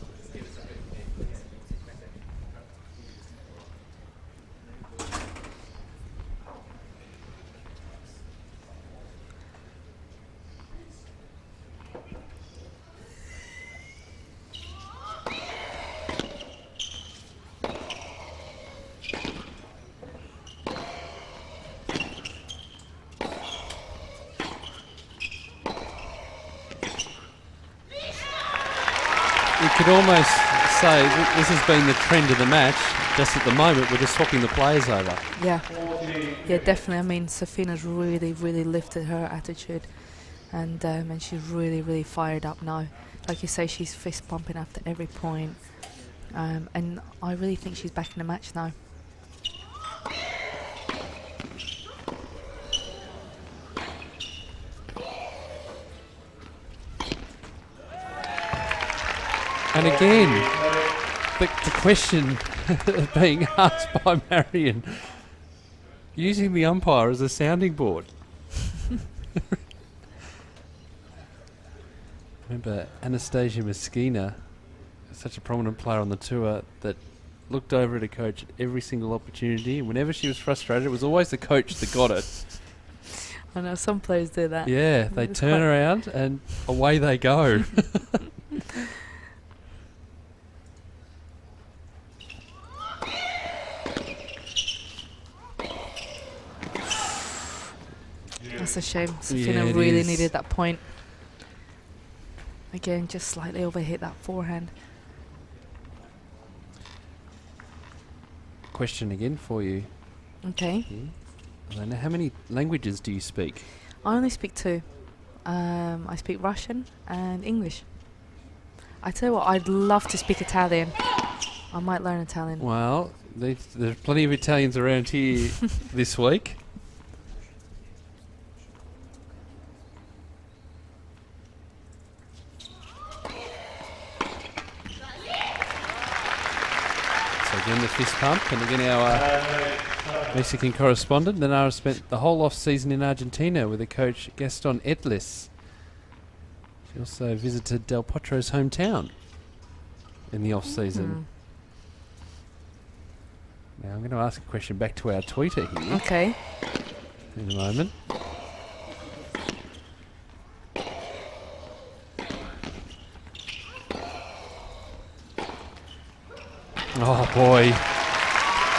You could almost say this has been the trend of the match. Just at the moment, we're just swapping the players over.
Yeah, definitely. I mean, Safina's really lifted her attitude, and she's really fired up now. Like you say, she's fist pumping after every point, and I really think she's back in the match now.
And again, the question being asked by Marion, using the umpire as a sounding board. Remember Anastasia Meskina, such a prominent player on the tour that looked over at a coach at every single opportunity, and whenever she was frustrated, it was always the coach that got it.
I know some players do that.
Yeah, they
It's
turn
quite-
around and away they go.
That's a shame.
Yeah,
Safina
it
really
is.
needed that point. Again, just slightly overhit that forehand.
Question again for you.
Okay.
Elena, how many languages do you speak?
I only speak two. I speak Russian and English. I tell you what, I'd love to speak Italian. I might learn Italian.
Well, there's plenty of Italians around here this week. So again, the fist pump, and again our Mexican correspondent, Dinara, spent the whole off-season in Argentina with the coach Gaston Etlis. She also visited Del Potro's hometown in the off-season. Now I'm going to ask a question back to our tweeter here
Okay.
in a moment. Oh boy,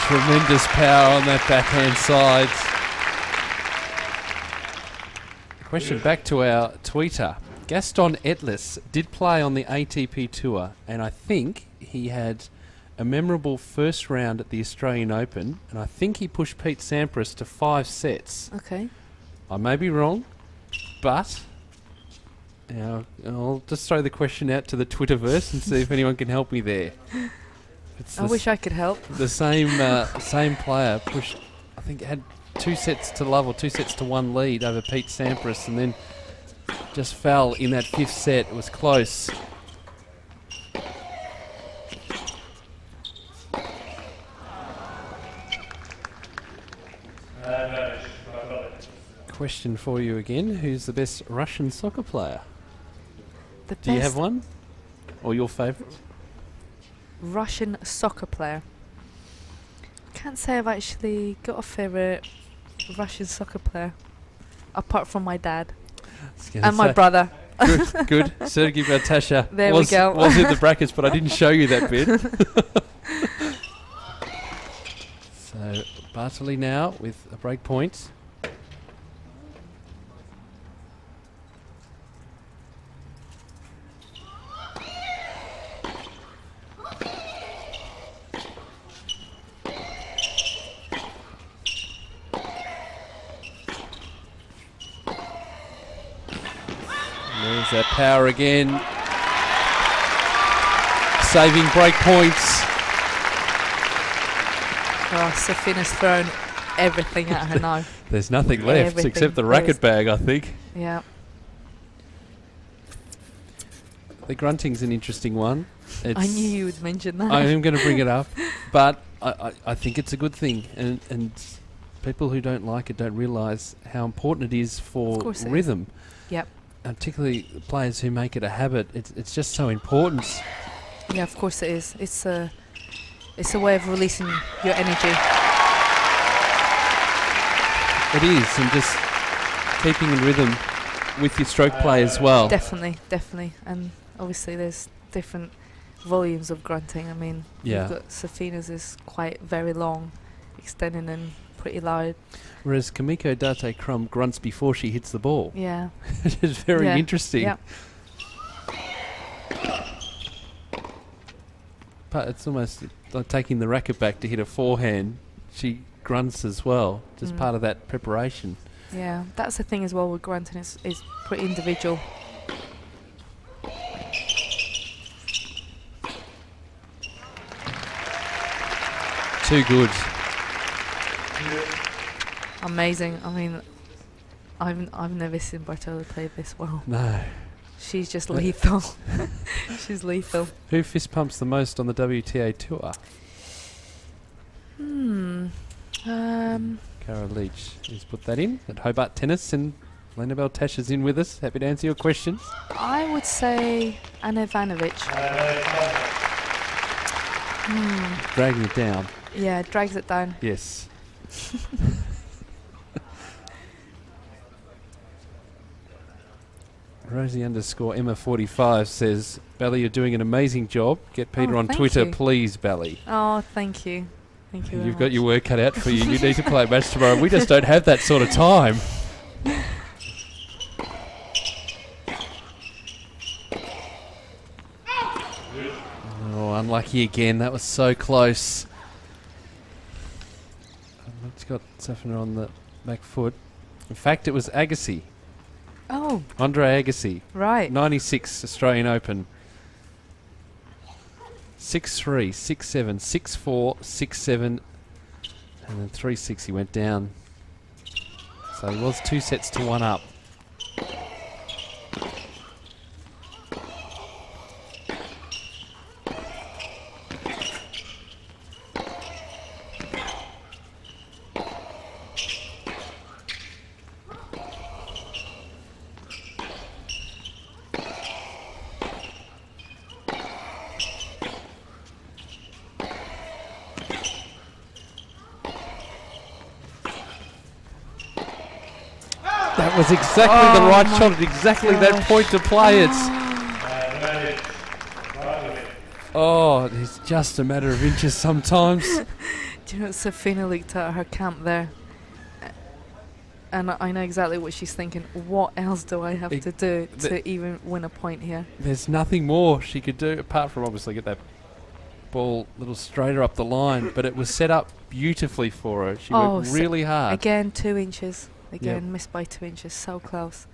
tremendous power on that backhand side. Question back to our tweeter. Gaston Etlis did play on the ATP Tour, and I think he had a memorable first round at the Australian Open, and I think he pushed Pete Sampras to 5 sets.
Okay.
I may be wrong, but you know, I'll just throw the question out to the Twitterverse and see if anyone can help me there. It's
I wish I could help.
the same player pushed, I think, had 2 sets to love or 2 sets to 1 lead over Pete Sampras, and then just fell in that 5th set. It was close. Question for you again. Who's the best Russian soccer player?
The
Do you have
best
one? Or your favourite?
Russian soccer player. Can't say I've actually got a favourite Russian soccer player, apart from my dad and my brother.
Good. Sergei Batasha
There we go.
was in the brackets, but I didn't show you that bit. Bartoli now with a break point. There's that power again. Saving break points.
Oh, Safina's thrown everything at her now.
There's nothing left
Everything.
except the racket bag, I think.
Yeah.
The grunting's an interesting one.
I knew you would mention that.
I am going to bring it up, but I think it's a good thing. And people who don't like it don't realise how important it is for rhythm.
Yep.
And particularly players who make it a habit. It's just so important.
Yeah, of course it is. It's a way of releasing your energy.
It is, and just keeping in rhythm with your stroke play as well.
Definitely. And obviously there's different volumes of grunting. I mean,
yeah.
you've got Safina's is quite very long, extending and pretty loud.
Whereas Kamiko Date Crum grunts before she hits the ball.
Yeah.
Which is very interesting.
Yeah.
But it's almost like taking the racket back to hit a forehand. She grunts as well, just part of that preparation.
Yeah, that's the thing as well with grunting, is pretty individual.
Too good.
Amazing. I mean, I've never seen Bartoli play this well.
No.
She's just lethal. She's lethal.
Who fist pumps the most on the WTA tour? Cara Leach has put that in at Hobart Tennis, and Lena Beltasha's in with us. Happy to answer your questions.
I would say Ana Ivanovic.
Dragging it down.
Yeah, it drags it down.
Yes. Rosie_Emma45 says, Bally, you're doing an amazing job. Get Peter on Twitter, please, Bally.
Oh, thank you. Thank you very
You've
much.
got your work cut out for you. You need to play a match tomorrow. We just don't have that sort of time. Oh, unlucky again. That was so close. It's got Safina on the back foot. In fact, it was Agassi.
Oh.
Andre Agassi.
Right.
96 Australian Open. 6-3, 6-7, 6-4, 6-7, and then 3-6 he went down. So he was 2 sets to 1 up. That was exactly the right shot at exactly that point to play it. Oh, it's just a matter of inches sometimes.
Do you know, Safina looked at her camp there, and I know exactly what she's thinking. What else do I have to do to even win a point here?
There's nothing more she could do apart from obviously get that ball a little straighter up the line, but it was set up beautifully for her. She worked really hard.
Again, 2 inches. Again, missed by 2 inches. So close.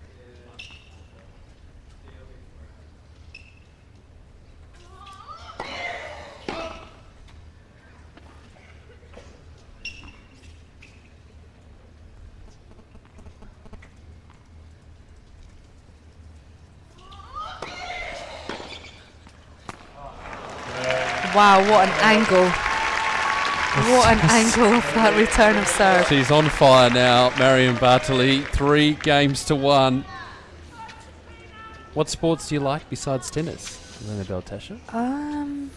Wow, what an angle. What an angle of that return of serve.
She's on fire now, Marion Bartoli. 3 games to 1. What sports do you like besides tennis, Lena Beltasha?
Do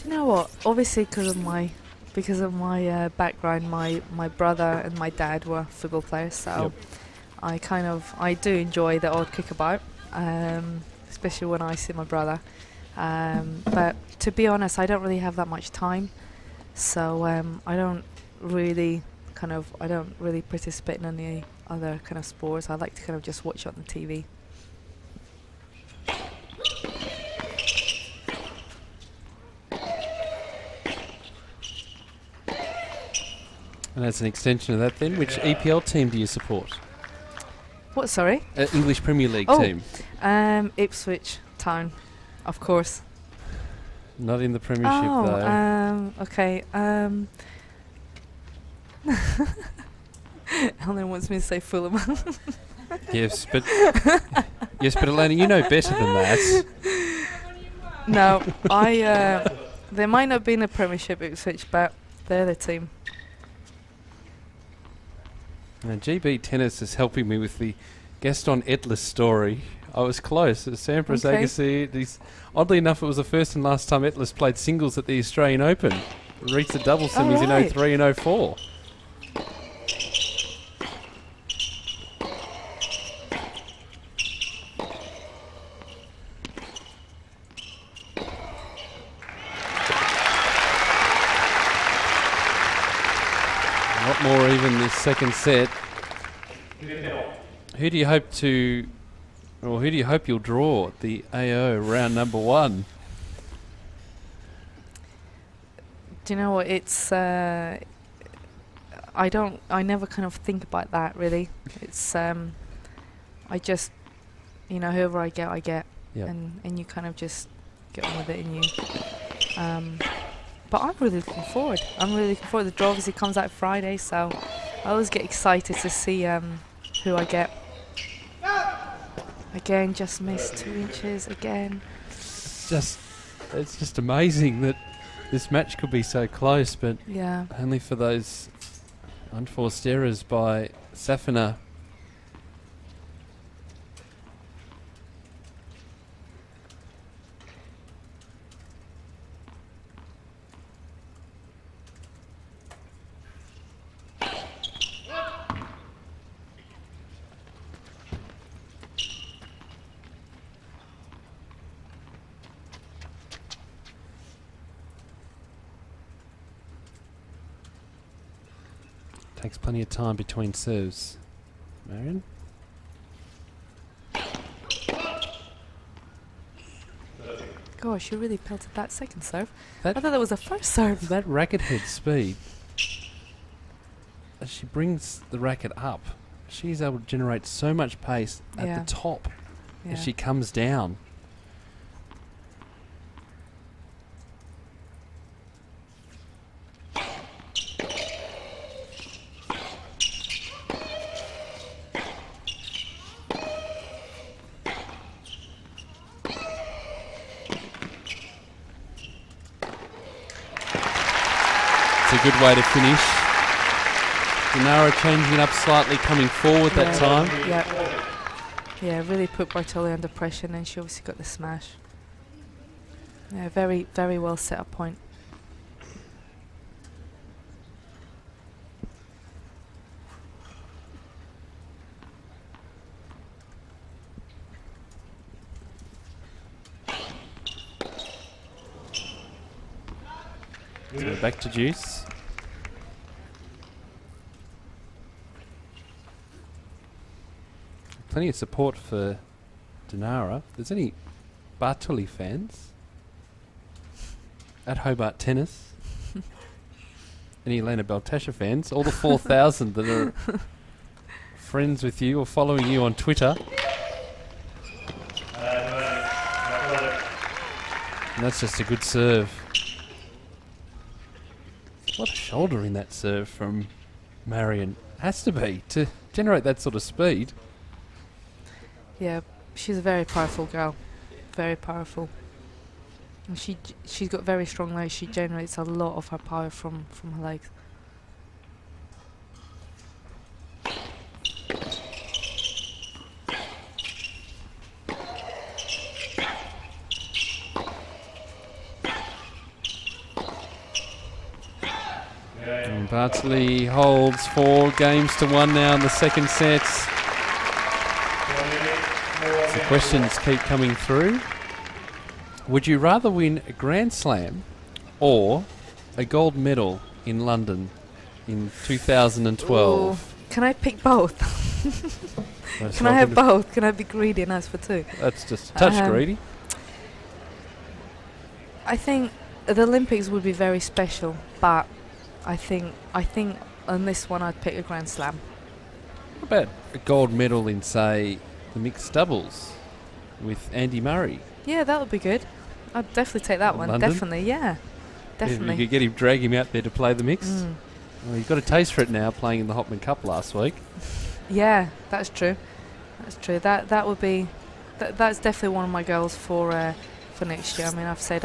you know what? Obviously, because of my background, my brother and my dad were football players, so I do enjoy the odd kickabout, especially when I see my brother. But to be honest, I don't really have that much time. So I don't really I don't really participate in any other kind of sports. I like to kind of just watch it on the TV.
And as an extension of that then, which EPL team do you support?
What, sorry?
English Premier League team.
Ipswich Town, of course.
Not in the Premiership though.
Okay. Helen wants me to say Fulham.
Yes, but Elena, you know better than that.
No, there might not be in a Premiership Ipswich, but they're the team.
Now, GB Tennis is helping me with the Gaston Edlis story. I was close. Sampras Agassi. Oddly enough, it was the first and last time Edlis played singles at the Australian Open. Reached the double semis in 03 and 04. A lot more even this second set. Who do you hope you'll draw at the AO round number 1?
Do you know what? It's I never kind of think about that really. It's I just, whoever I get, Yep. and you kind of just get on with it, and you. But I'm really looking forward. The draw obviously comes out Friday, so I always get excited to see who I get. Again, just missed 2 inches again. It's
just amazing that this match could be so close, but
yeah,
only for those unforced errors by Safina. Takes plenty of time between serves. Marion?
Gosh, you really pelted that second serve. I thought that was a first serve.
That racket head speed, as she brings the racket up, she's able to generate so much pace at the top as she comes down. A good way to finish. Dinara changing it up slightly, coming forward that time.
Yeah, really put Bartoli under pressure, and then she obviously got the smash. Yeah, very, very well set up point.
So back to deuce. Plenty of support for Dinara. If there's any Bartoli fans at Hobart Tennis, any Elena Baltasha fans, all the 4,000 that are friends with you or following you on Twitter. And that's just a good serve. What a shoulder in that serve from Marion. Has to be to generate that sort of speed.
Yeah, she's a very powerful girl. Very powerful. And she's got very strong legs. She generates a lot of her power from her legs.
And Bartoli holds 4 games to 1 now in the second set. The questions keep coming through. Would you rather win a Grand Slam or a gold medal in London in 2012.
Ooh, can I pick both?
Most
Can I have
welcome
both? Can I be greedy and ask for two?
That's just a touch greedy.
I think the Olympics would be very special, but I think on this one I'd pick a Grand Slam.
What about a gold medal in, say, the mixed doubles with Andy Murray?
Yeah, that would be good. I'd definitely take that one.
London?
Definitely, yeah. Definitely.
If you could drag him out there to play the mixed. Well, you've got a taste for it now, playing in the Hopman Cup last week.
Yeah, that's true. That's true. That would be. That's definitely one of my goals for next year. I mean, I've said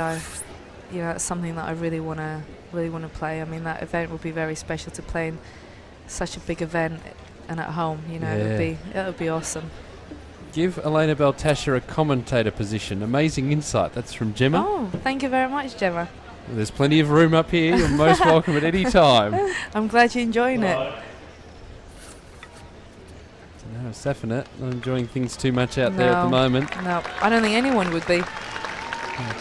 it's something that I really want to play. I mean, that event would be very special to play in such a big event and at home. It would be awesome.
Give Elena Baltasar a commentator position. Amazing insight. That's from Gemma.
Oh, thank you very much, Gemma.
Well, there's plenty of room up here. You're most welcome at any time.
I'm glad you're enjoying it.
Dinara Safina not enjoying things too much out there at the moment.
No, I don't think anyone would be.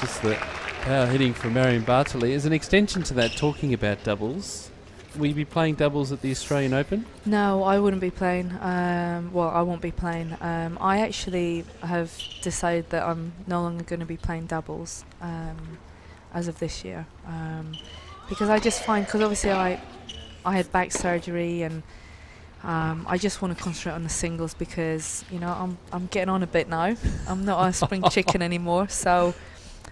Just the power hitting from Marion Bartoli. As an extension to that, talking about doubles, will you be playing doubles at the Australian Open?
No, I wouldn't be playing. I won't be playing. I actually have decided that I'm no longer going to be playing doubles as of this year, because I just find, because obviously I had back surgery and I just want to concentrate on the singles because I'm getting on a bit now. I'm not a spring chicken anymore, so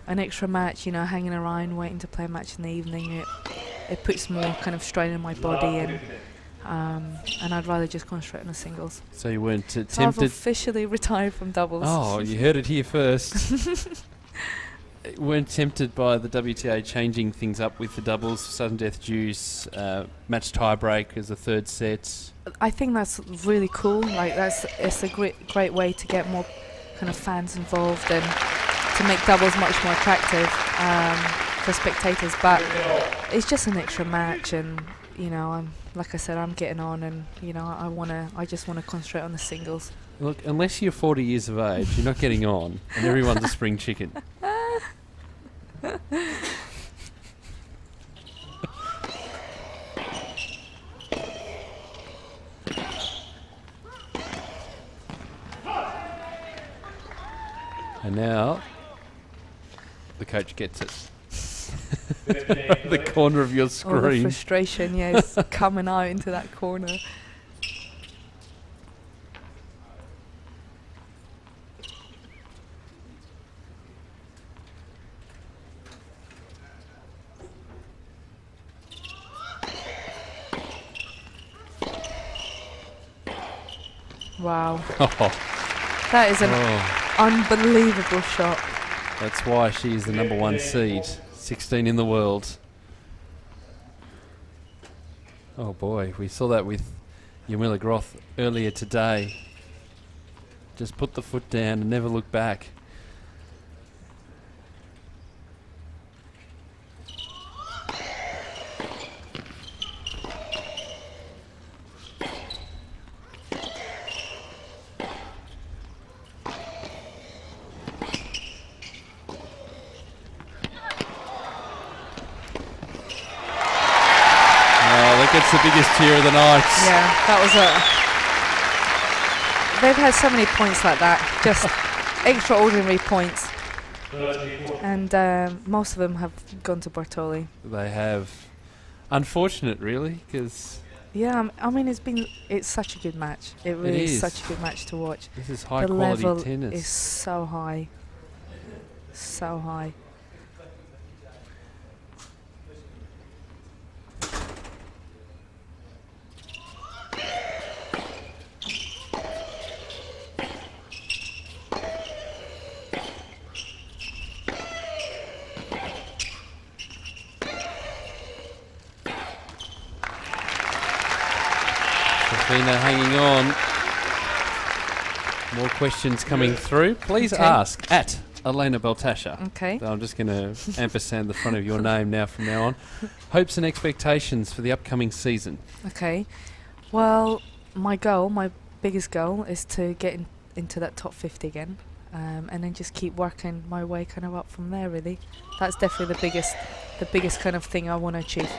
an extra match, hanging around waiting to play a match in the evening, it puts more kind of strain on my body, and I'd rather just concentrate on the singles.
So you weren't
So
tempted?
I've officially retired from doubles.
Oh, you heard it here first. Weren't tempted by the WTA changing things up with the doubles, sudden death dues, match tiebreak as a third set?
I think that's really cool. It's a great way to get more kind of fans involved and to make doubles much more attractive for spectators. But it's just an extra match, and I'm, like I said, I'm getting on, and I just want to concentrate on the singles.
Look, unless you're 40 years of age, you're not getting on, and everyone's a spring chicken. And now the coach gets it. The corner of your screen.
All the frustration, yes, coming out into that corner. Wow. That is an unbelievable shot.
That's why she's the number one seed, 16 in the world. Oh boy, we saw that with Yamila Groth earlier today. Just put the foot down and never look back. Gets the biggest cheer of the night.
Yeah, that was they've had so many points like that, just extraordinary points, and most of them have gone to Bartoli.
They have. Unfortunate, really, because
yeah, I mean it's such a good match. It really is such a good match to watch.
This is high quality
level
tennis.
Is so high, so high.
Safina hanging on. More questions coming through. Please ask at Elena Baltasar.
Okay.
So I'm just going to ampersand the front of your name now from now on. Hopes and expectations for the upcoming season.
Okay. Well, my biggest goal is to get into that top 50 again, and then just keep working my way kind of up from there, really. That's definitely the biggest kind of thing I want to achieve.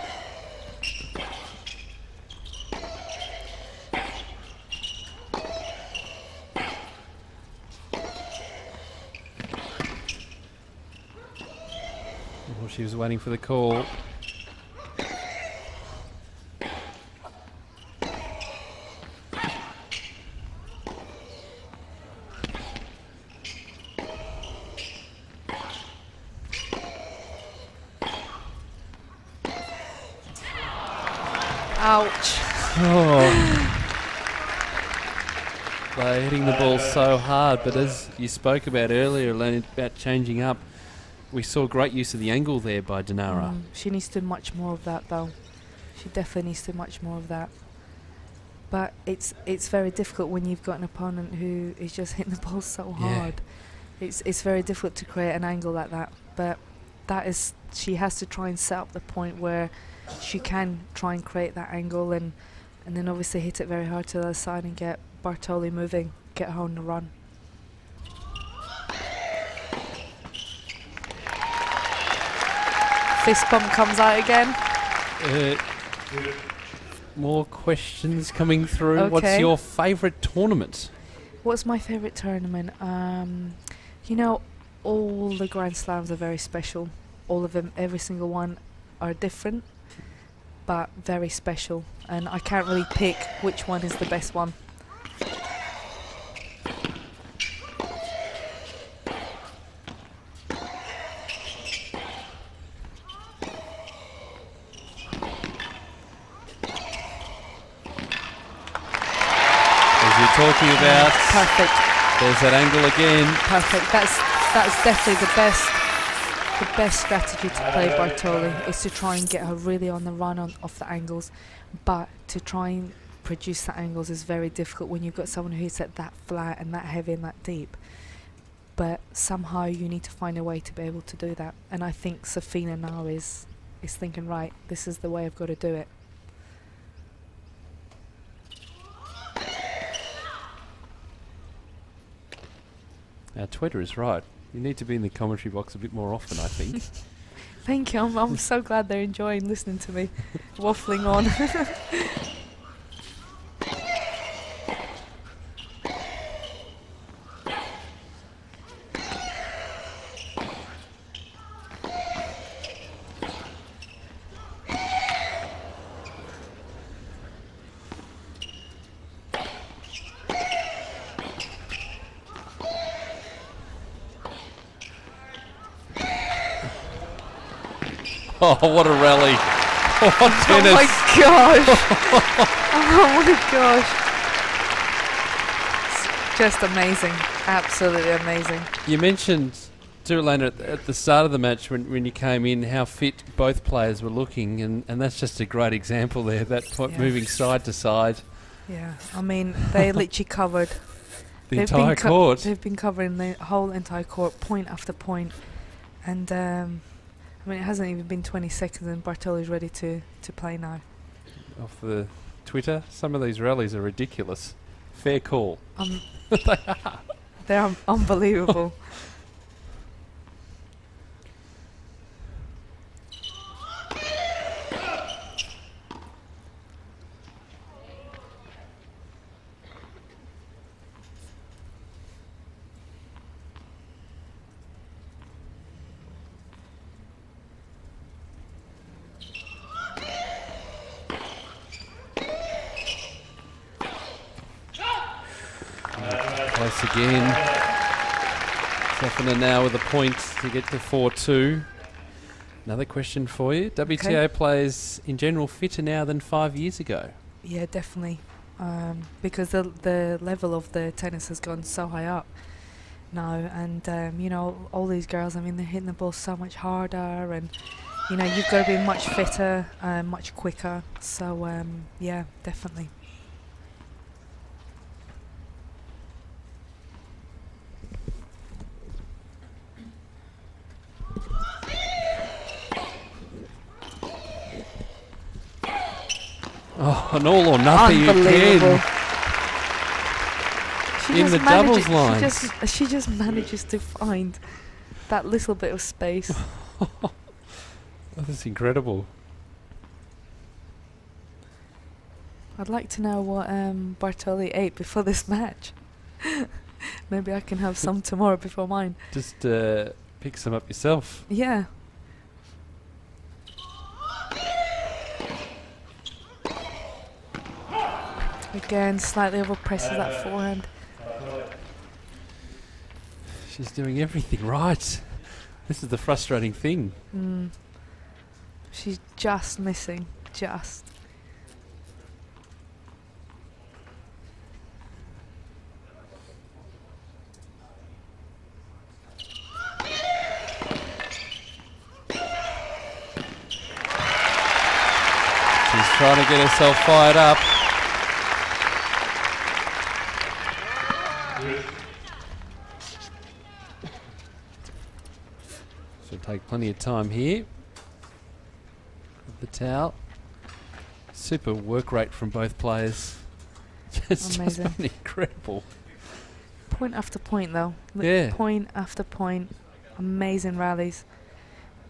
she was waiting for the call.
Ouch.
Oh. They're hitting the ball so hard, but as you spoke about earlier, Elaine, about changing up, we saw great use of the angle there by Dinara.
She needs to do much more of that, though. She definitely needs to do much more of that. But it's very difficult when you've got an opponent who is just hitting the ball so hard. It's very difficult to create an angle like that. But she has to try and set up the point where she can try and create that angle and then obviously hit it very hard to the other side and get Bartoli moving, get her on the run. Fist bump comes out again.
More questions coming through.
Okay.
What's your favourite tournament?
What's my favourite tournament? You know, all the Grand Slams are very special. All of them, every single one, are different, but very special. And I can't really pick which one is the best one.
Talking about
perfect.
There's that angle again.
Perfect. That's definitely the best strategy to play Bartoli is to try and get her really on the run off the angles, but to try and produce the angles is very difficult when you've got someone who hits it that flat and that heavy and that deep. But somehow you need to find a way to be able to do that, and I think Safina now is thinking, right, this is the way I've got to do it.
Twitter is right. You need to be in the commentary box a bit more often, I think.
Thank you. I'm so glad they're enjoying listening to me waffling on.
Oh, what a rally. What tennis.
Oh my gosh. Oh my gosh. It's just amazing. Absolutely amazing.
You mentioned, too, Elena, at the start of the match when you came in, how fit both players were looking, and that's just a great example there, that moving side to side.
Yeah, I mean, they literally covered
the entire court.
They've been covering the whole entire court, point after point. And I mean, it hasn't even been 20 seconds and Bartoli's ready to play now.
Off the Twitter, some of these rallies are ridiculous. Fair call.
They are. They're unbelievable.
Close again. Safina now with a point to get to 4-2. Another question for you. WTA players in general fitter now than 5 years ago?
Yeah, definitely. Because the level of the tennis has gone so high up now. And, you know, all these girls, I mean, they're hitting the ball so much harder. And, you know, you've got to be much fitter, much quicker. So, yeah, definitely.
Oh, an all or nothing again. In the doubles line.
She just manages to find that little bit of space.
That's incredible.
I'd like to know what Bartoli ate before this match. Maybe I can have some tomorrow before mine.
Just pick some up yourself.
Yeah. Again, slightly over presses that forehand.
She's doing everything right. This is the frustrating thing.
She's just missing. Just.
She's trying to get herself fired up. She'll take plenty of time here. With the towel. Super work rate from both players. Just
Amazing.
incredible.
Point after point, though.
Yeah.
Point after point. Amazing rallies.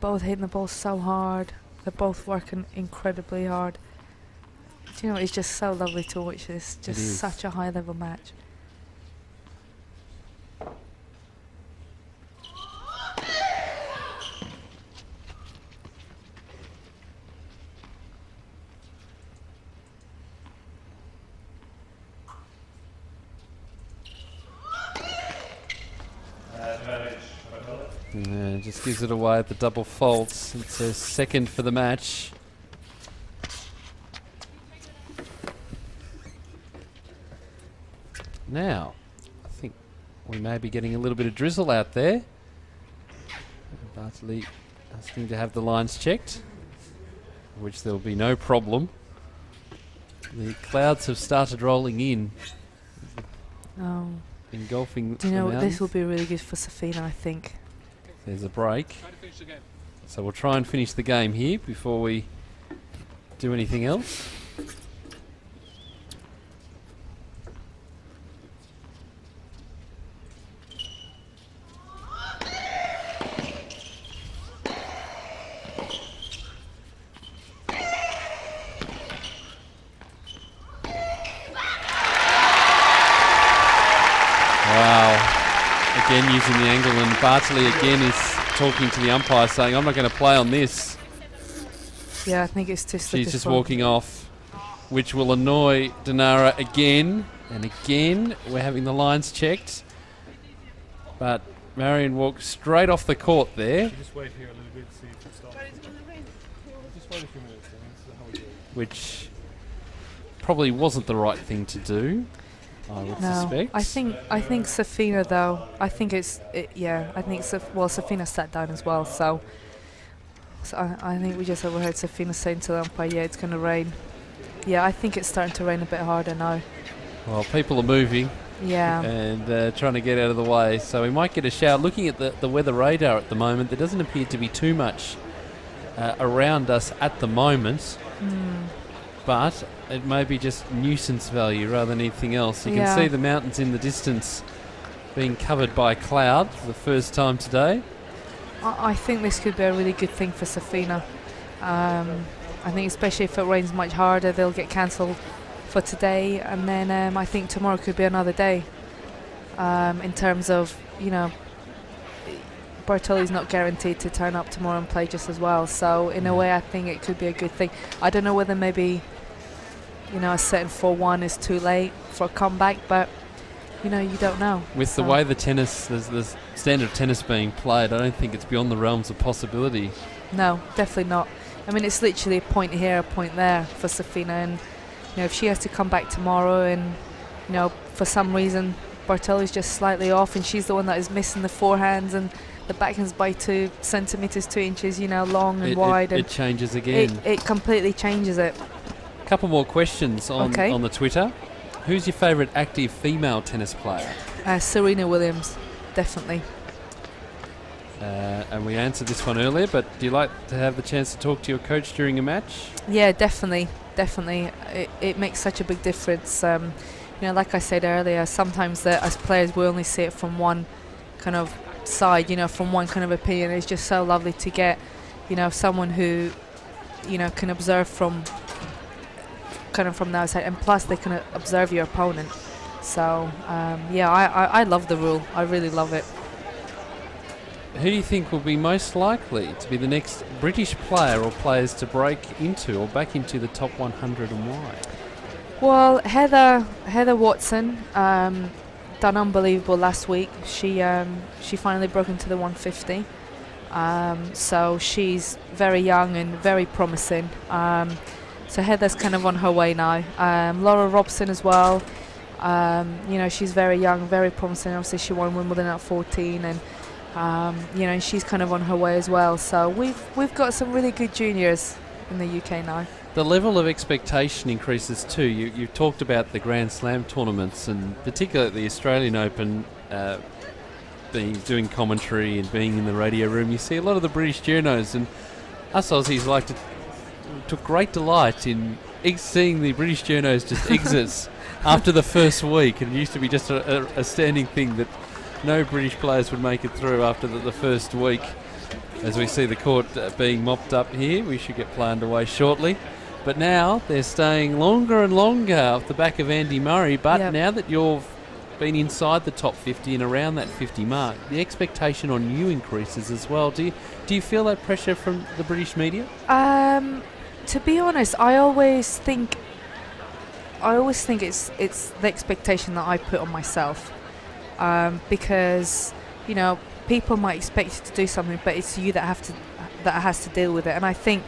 Both hitting the ball so hard. They're both working incredibly hard. Do you know, it's just so lovely to watch this. Just such a high level match.
Just gives it away at the double faults. It's her second for the match. Now, I think we may be getting a little bit of drizzle out there. Bartoli asking to have the lines checked, which there will be no problem. The clouds have started rolling in.
Oh.
Engulfing
Do you know
the
what?
mountains.
This will be really good for Safina, I think.
There's a break. So we'll try and finish the game here before we do anything else. Again using the angle, and Bartoli again is talking to the umpire saying, I'm not going to play on this.
Yeah, I think it's too slippery.
She's just walking off, which will annoy Dinara again. And again, we're having the lines checked. But Marion walked straight off the court there.
Just wait here a little bit, see if it stops. Just wait a few minutes, and this is how we do it.
Which probably wasn't the right thing to do, I would suspect.
I think Safina, though. I think I think Safina sat down as well. So I think we just overheard Safina saying to the umpire, "Yeah, it's going to rain." Yeah, I think it's starting to rain a bit harder now.
Well, people are moving.
Yeah.
And trying to get out of the way, so we might get a shower. Looking at the weather radar at the moment, there doesn't appear to be too much around us at the moment. But it may be just nuisance value rather than anything else. You can see the mountains in the distance being covered by cloud for the first time today.
I think this could be a really good thing for Safina. I think especially if it rains much harder, they'll get cancelled for today, and then I think tomorrow could be another day. In terms of, Bartoli's not guaranteed to turn up tomorrow and play just as well. So in a way, I think it could be a good thing. I don't know whether maybe, a setting 4-1 is too late for a comeback, but you don't know.
With the way the standard of tennis being played, I don't think it's beyond the realms of possibility.
No, definitely not. I mean, it's literally a point here, a point there for Safina, and if she has to come back tomorrow and for some reason Bartoli's just slightly off and she's the one that is missing the forehands and the backhand's by 2 centimetres, 2 inches, long and wide.
It changes again.
It completely changes it.
A couple more questions on the Twitter. Who's your favourite active female tennis player?
Serena Williams, definitely.
And we answered this one earlier, but do you like to have the chance to talk to your coach during a match?
Yeah, definitely. It makes such a big difference. Like I said earlier, sometimes as players we only see it from one kind of side, from one kind of opinion. It's just so lovely to get, someone who, can observe from the outside, and plus they can observe your opponent. So, I love the rule. I really love it.
Who do you think will be most likely to be the next British player or players to break into or back into the top 100, and why?
Well, Heather Watson done unbelievable last week. She finally broke into the 150. So she's very young and very promising. So Heather's kind of on her way now. Laura Robson as well. She's very young, very promising. Obviously, she won Wimbledon at 14, and she's kind of on her way as well. So we've got some really good juniors in the UK now.
The level of expectation increases too. You talked about the Grand Slam tournaments, and particularly the Australian Open, doing commentary and being in the radio room. You see a lot of the British journos, and us Aussies took great delight in seeing the British journos just exits after the first week. And it used to be just a standing thing that no British players would make it through after the first week. As we see the court being mopped up here, we should get play underway shortly. But now they're staying longer and longer off the back of Andy Murray. But now that you've been inside the top 50 and around that 50 mark, the expectation on you increases as well. Do you feel that pressure from the British media?
To be honest, I always think it's the expectation that I put on myself, because people might expect you to do something, but it's you that has to deal with it. And I think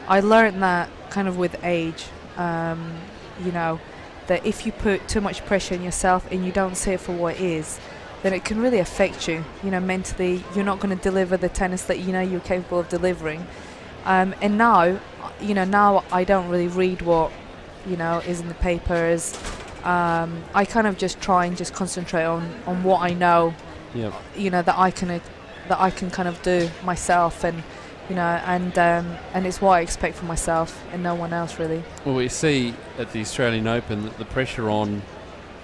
I learned that kind of with age, that if you put too much pressure on yourself and you don't see it for what it is, then it can really affect you. Mentally, you're not going to deliver the tennis that you're capable of delivering. And now I don't really read what is in the papers. I kind of just try and just concentrate on what I know.
Yep.
That I can kind of do myself, and it's what I expect from myself and no one else really. Well,
we see at the Australian Open that the pressure on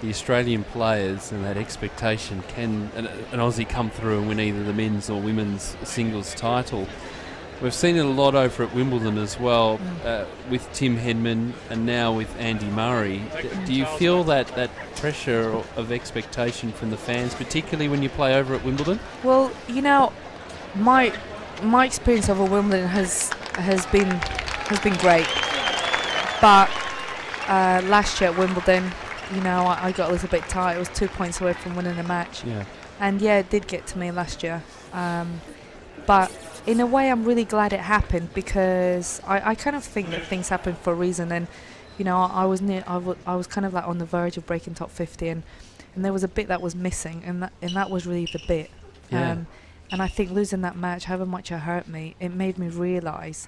the Australian players and that expectation, can an Aussie come through and win either the men's or women's singles title? We've seen it a lot over at Wimbledon as well, with Tim Henman and now with Andy Murray. Do you feel that pressure of expectation from the fans, particularly when you play over at Wimbledon?
Well, my experience over Wimbledon has been great, but last year at Wimbledon, I got a little bit tight. I was 2 points away from winning the match, and it did get to me last year. But in a way, I'm really glad it happened, because I kind of think that things happen for a reason. And I was kind of like on the verge of breaking top 50, and there was a bit that was missing, and that was really the bit. And I think losing that match, however much it hurt me, it made me realise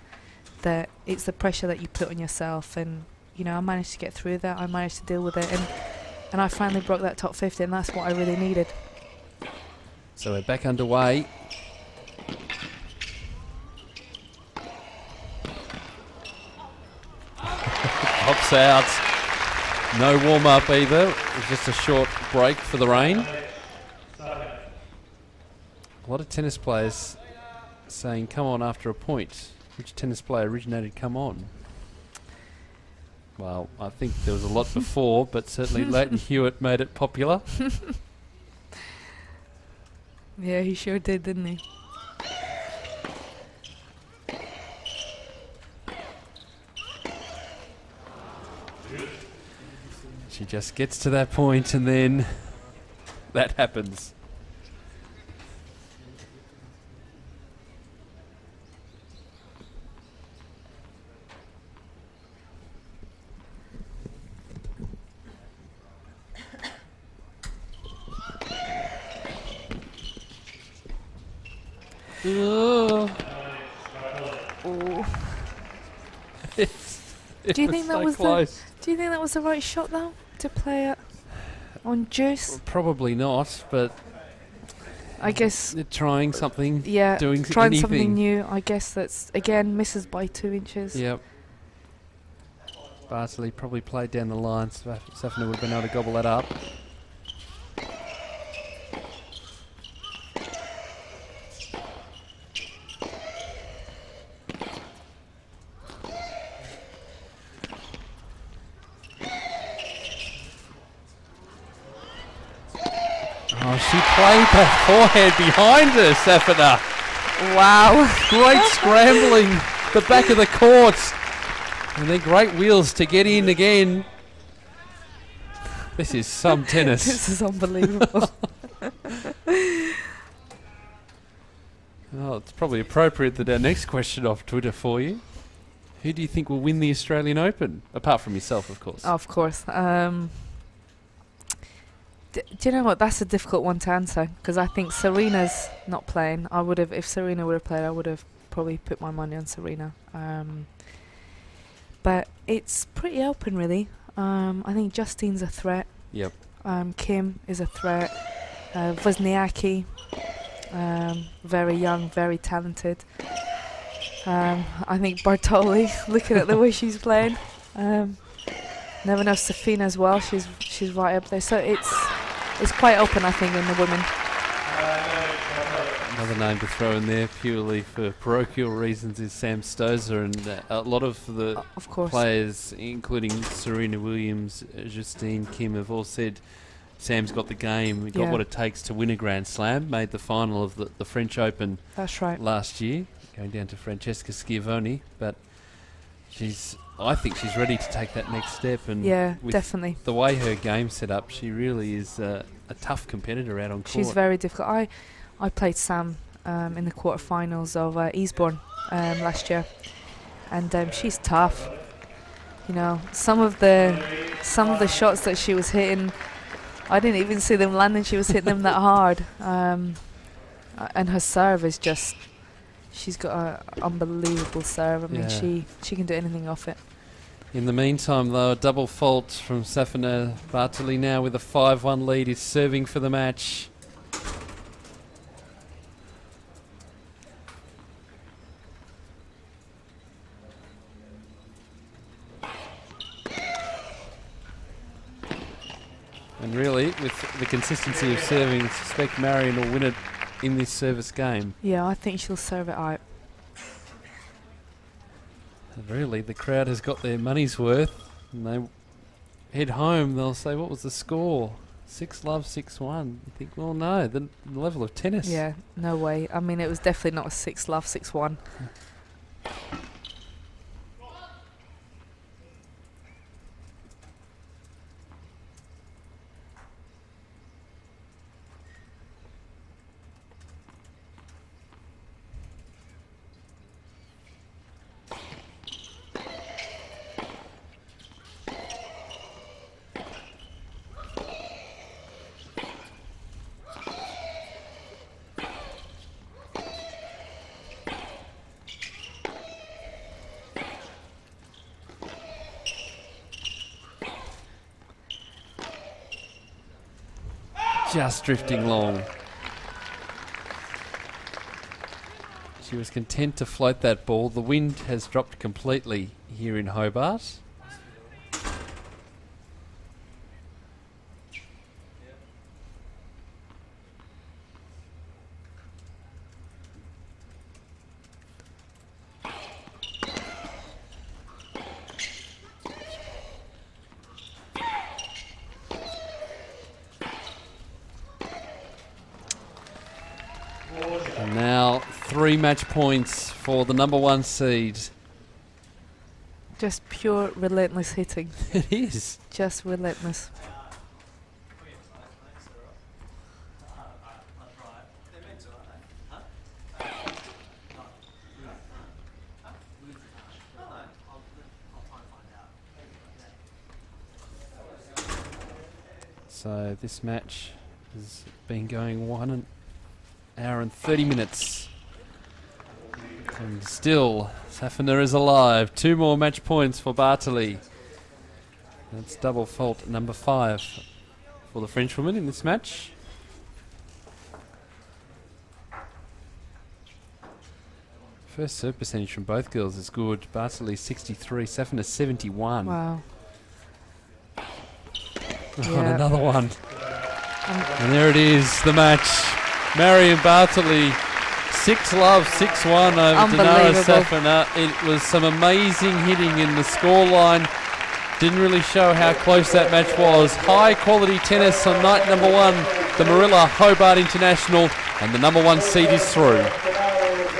that it's the pressure that you put on yourself. And I managed to get through that. I managed to deal with it, and I finally broke that top 50, and that's what I really needed.
So we're back underway. Hops out. No warm-up either. It was just a short break for the rain. A lot of tennis players saying, come on after a point. Which tennis player originated come on? Well, I think there was a lot before, but certainly Leighton Hewitt made it popular.
Yeah, he sure did, didn't he?
She just gets to that point and then that happens.
Oh. Do you think that was close? Do you think that was the right shot though, to play it on juice?
Probably not, but
I guess
they're trying something.
Yeah,
doing
trying
anything.
Something new. I guess that's again misses by 2 inches.
Yep. Bartoli probably played down the line. Safina would have been able to gobble that up. Oh, she played that forehand behind her, Safina.
Wow.
Great scrambling, the back of the court. And then great wheels to get in again. This is some tennis.
This is unbelievable.
Well, it's probably appropriate that our next question off Twitter for you. Who do you think will win the Australian Open? Apart from yourself, of course.
Of course. Do you know what? That's a difficult one to answer because I think Serena's not playing. I would have, if Serena would have played, I would have probably put my money on Serena. But it's pretty open, really. I think Justine's a threat.
Yep.
Kim is a threat. Wozniacki, very young, very talented. I think Bartoli, looking at the way she's playing. Never know, Safina as well. She's right up there. So it's quite open, I think, in the women.
Another name to throw in there purely for parochial reasons is Sam Stosur, and a lot of the
Of course.
players, including Serena Williams, Justine, Kim, have all said Sam's got the game, got
Yeah.
what it takes to win a Grand Slam, made the final of the French Open
That's right.
last year, going down to Francesca Schiavone, but I think she's ready to take that next step, and
Yeah,
with
definitely.
the way her game's set up, she really is a tough competitor out on court.
She's very difficult. I played Sam in the quarterfinals of Eastbourne last year, and she's tough. You know, some of the shots that she was hitting, I didn't even see them landing. She was hitting them that hard, and her serve is just. She's got an unbelievable serve. I mean,
Yeah.
she can do anything off it.
In the meantime, though, a double fault from Safina. Bartoli now with a 5-1 lead is serving for the match. And really, with the consistency of serving, I suspect Marion will win it in this service game.
Yeah, I think she'll serve it out.
Really, the crowd has got their money's worth, and they head home. They'll say, "What was the score? 6-love, 6-1." You think, well, no, the level of tennis.
Yeah, no way. I mean, it was definitely not a 6-love, 6-1.
Just drifting long. She was content to float that ball. The wind has dropped completely here in Hobart. And now 3 match points for the number 1 seed.
Just pure relentless hitting.
It is.
Just relentless.
So this match has been going 1 hour and 30 minutes. And still, Safina is alive. 2 more match points for Bartoli. That's double fault number 5 for the Frenchwoman in this match. First serve percentage from both girls is good. Bartoli 63, Safina 71.
Wow.
And
Yeah.
another one. And there it is, the match. Marion Bartoli, 6-love, 6-1 over Dinara
Unbelievable.
Safina. It was some amazing hitting in the scoreline. Didn't really show how close that match was. High quality tennis on night number 1. The Marilla Hobart International, and the number 1 seed is through.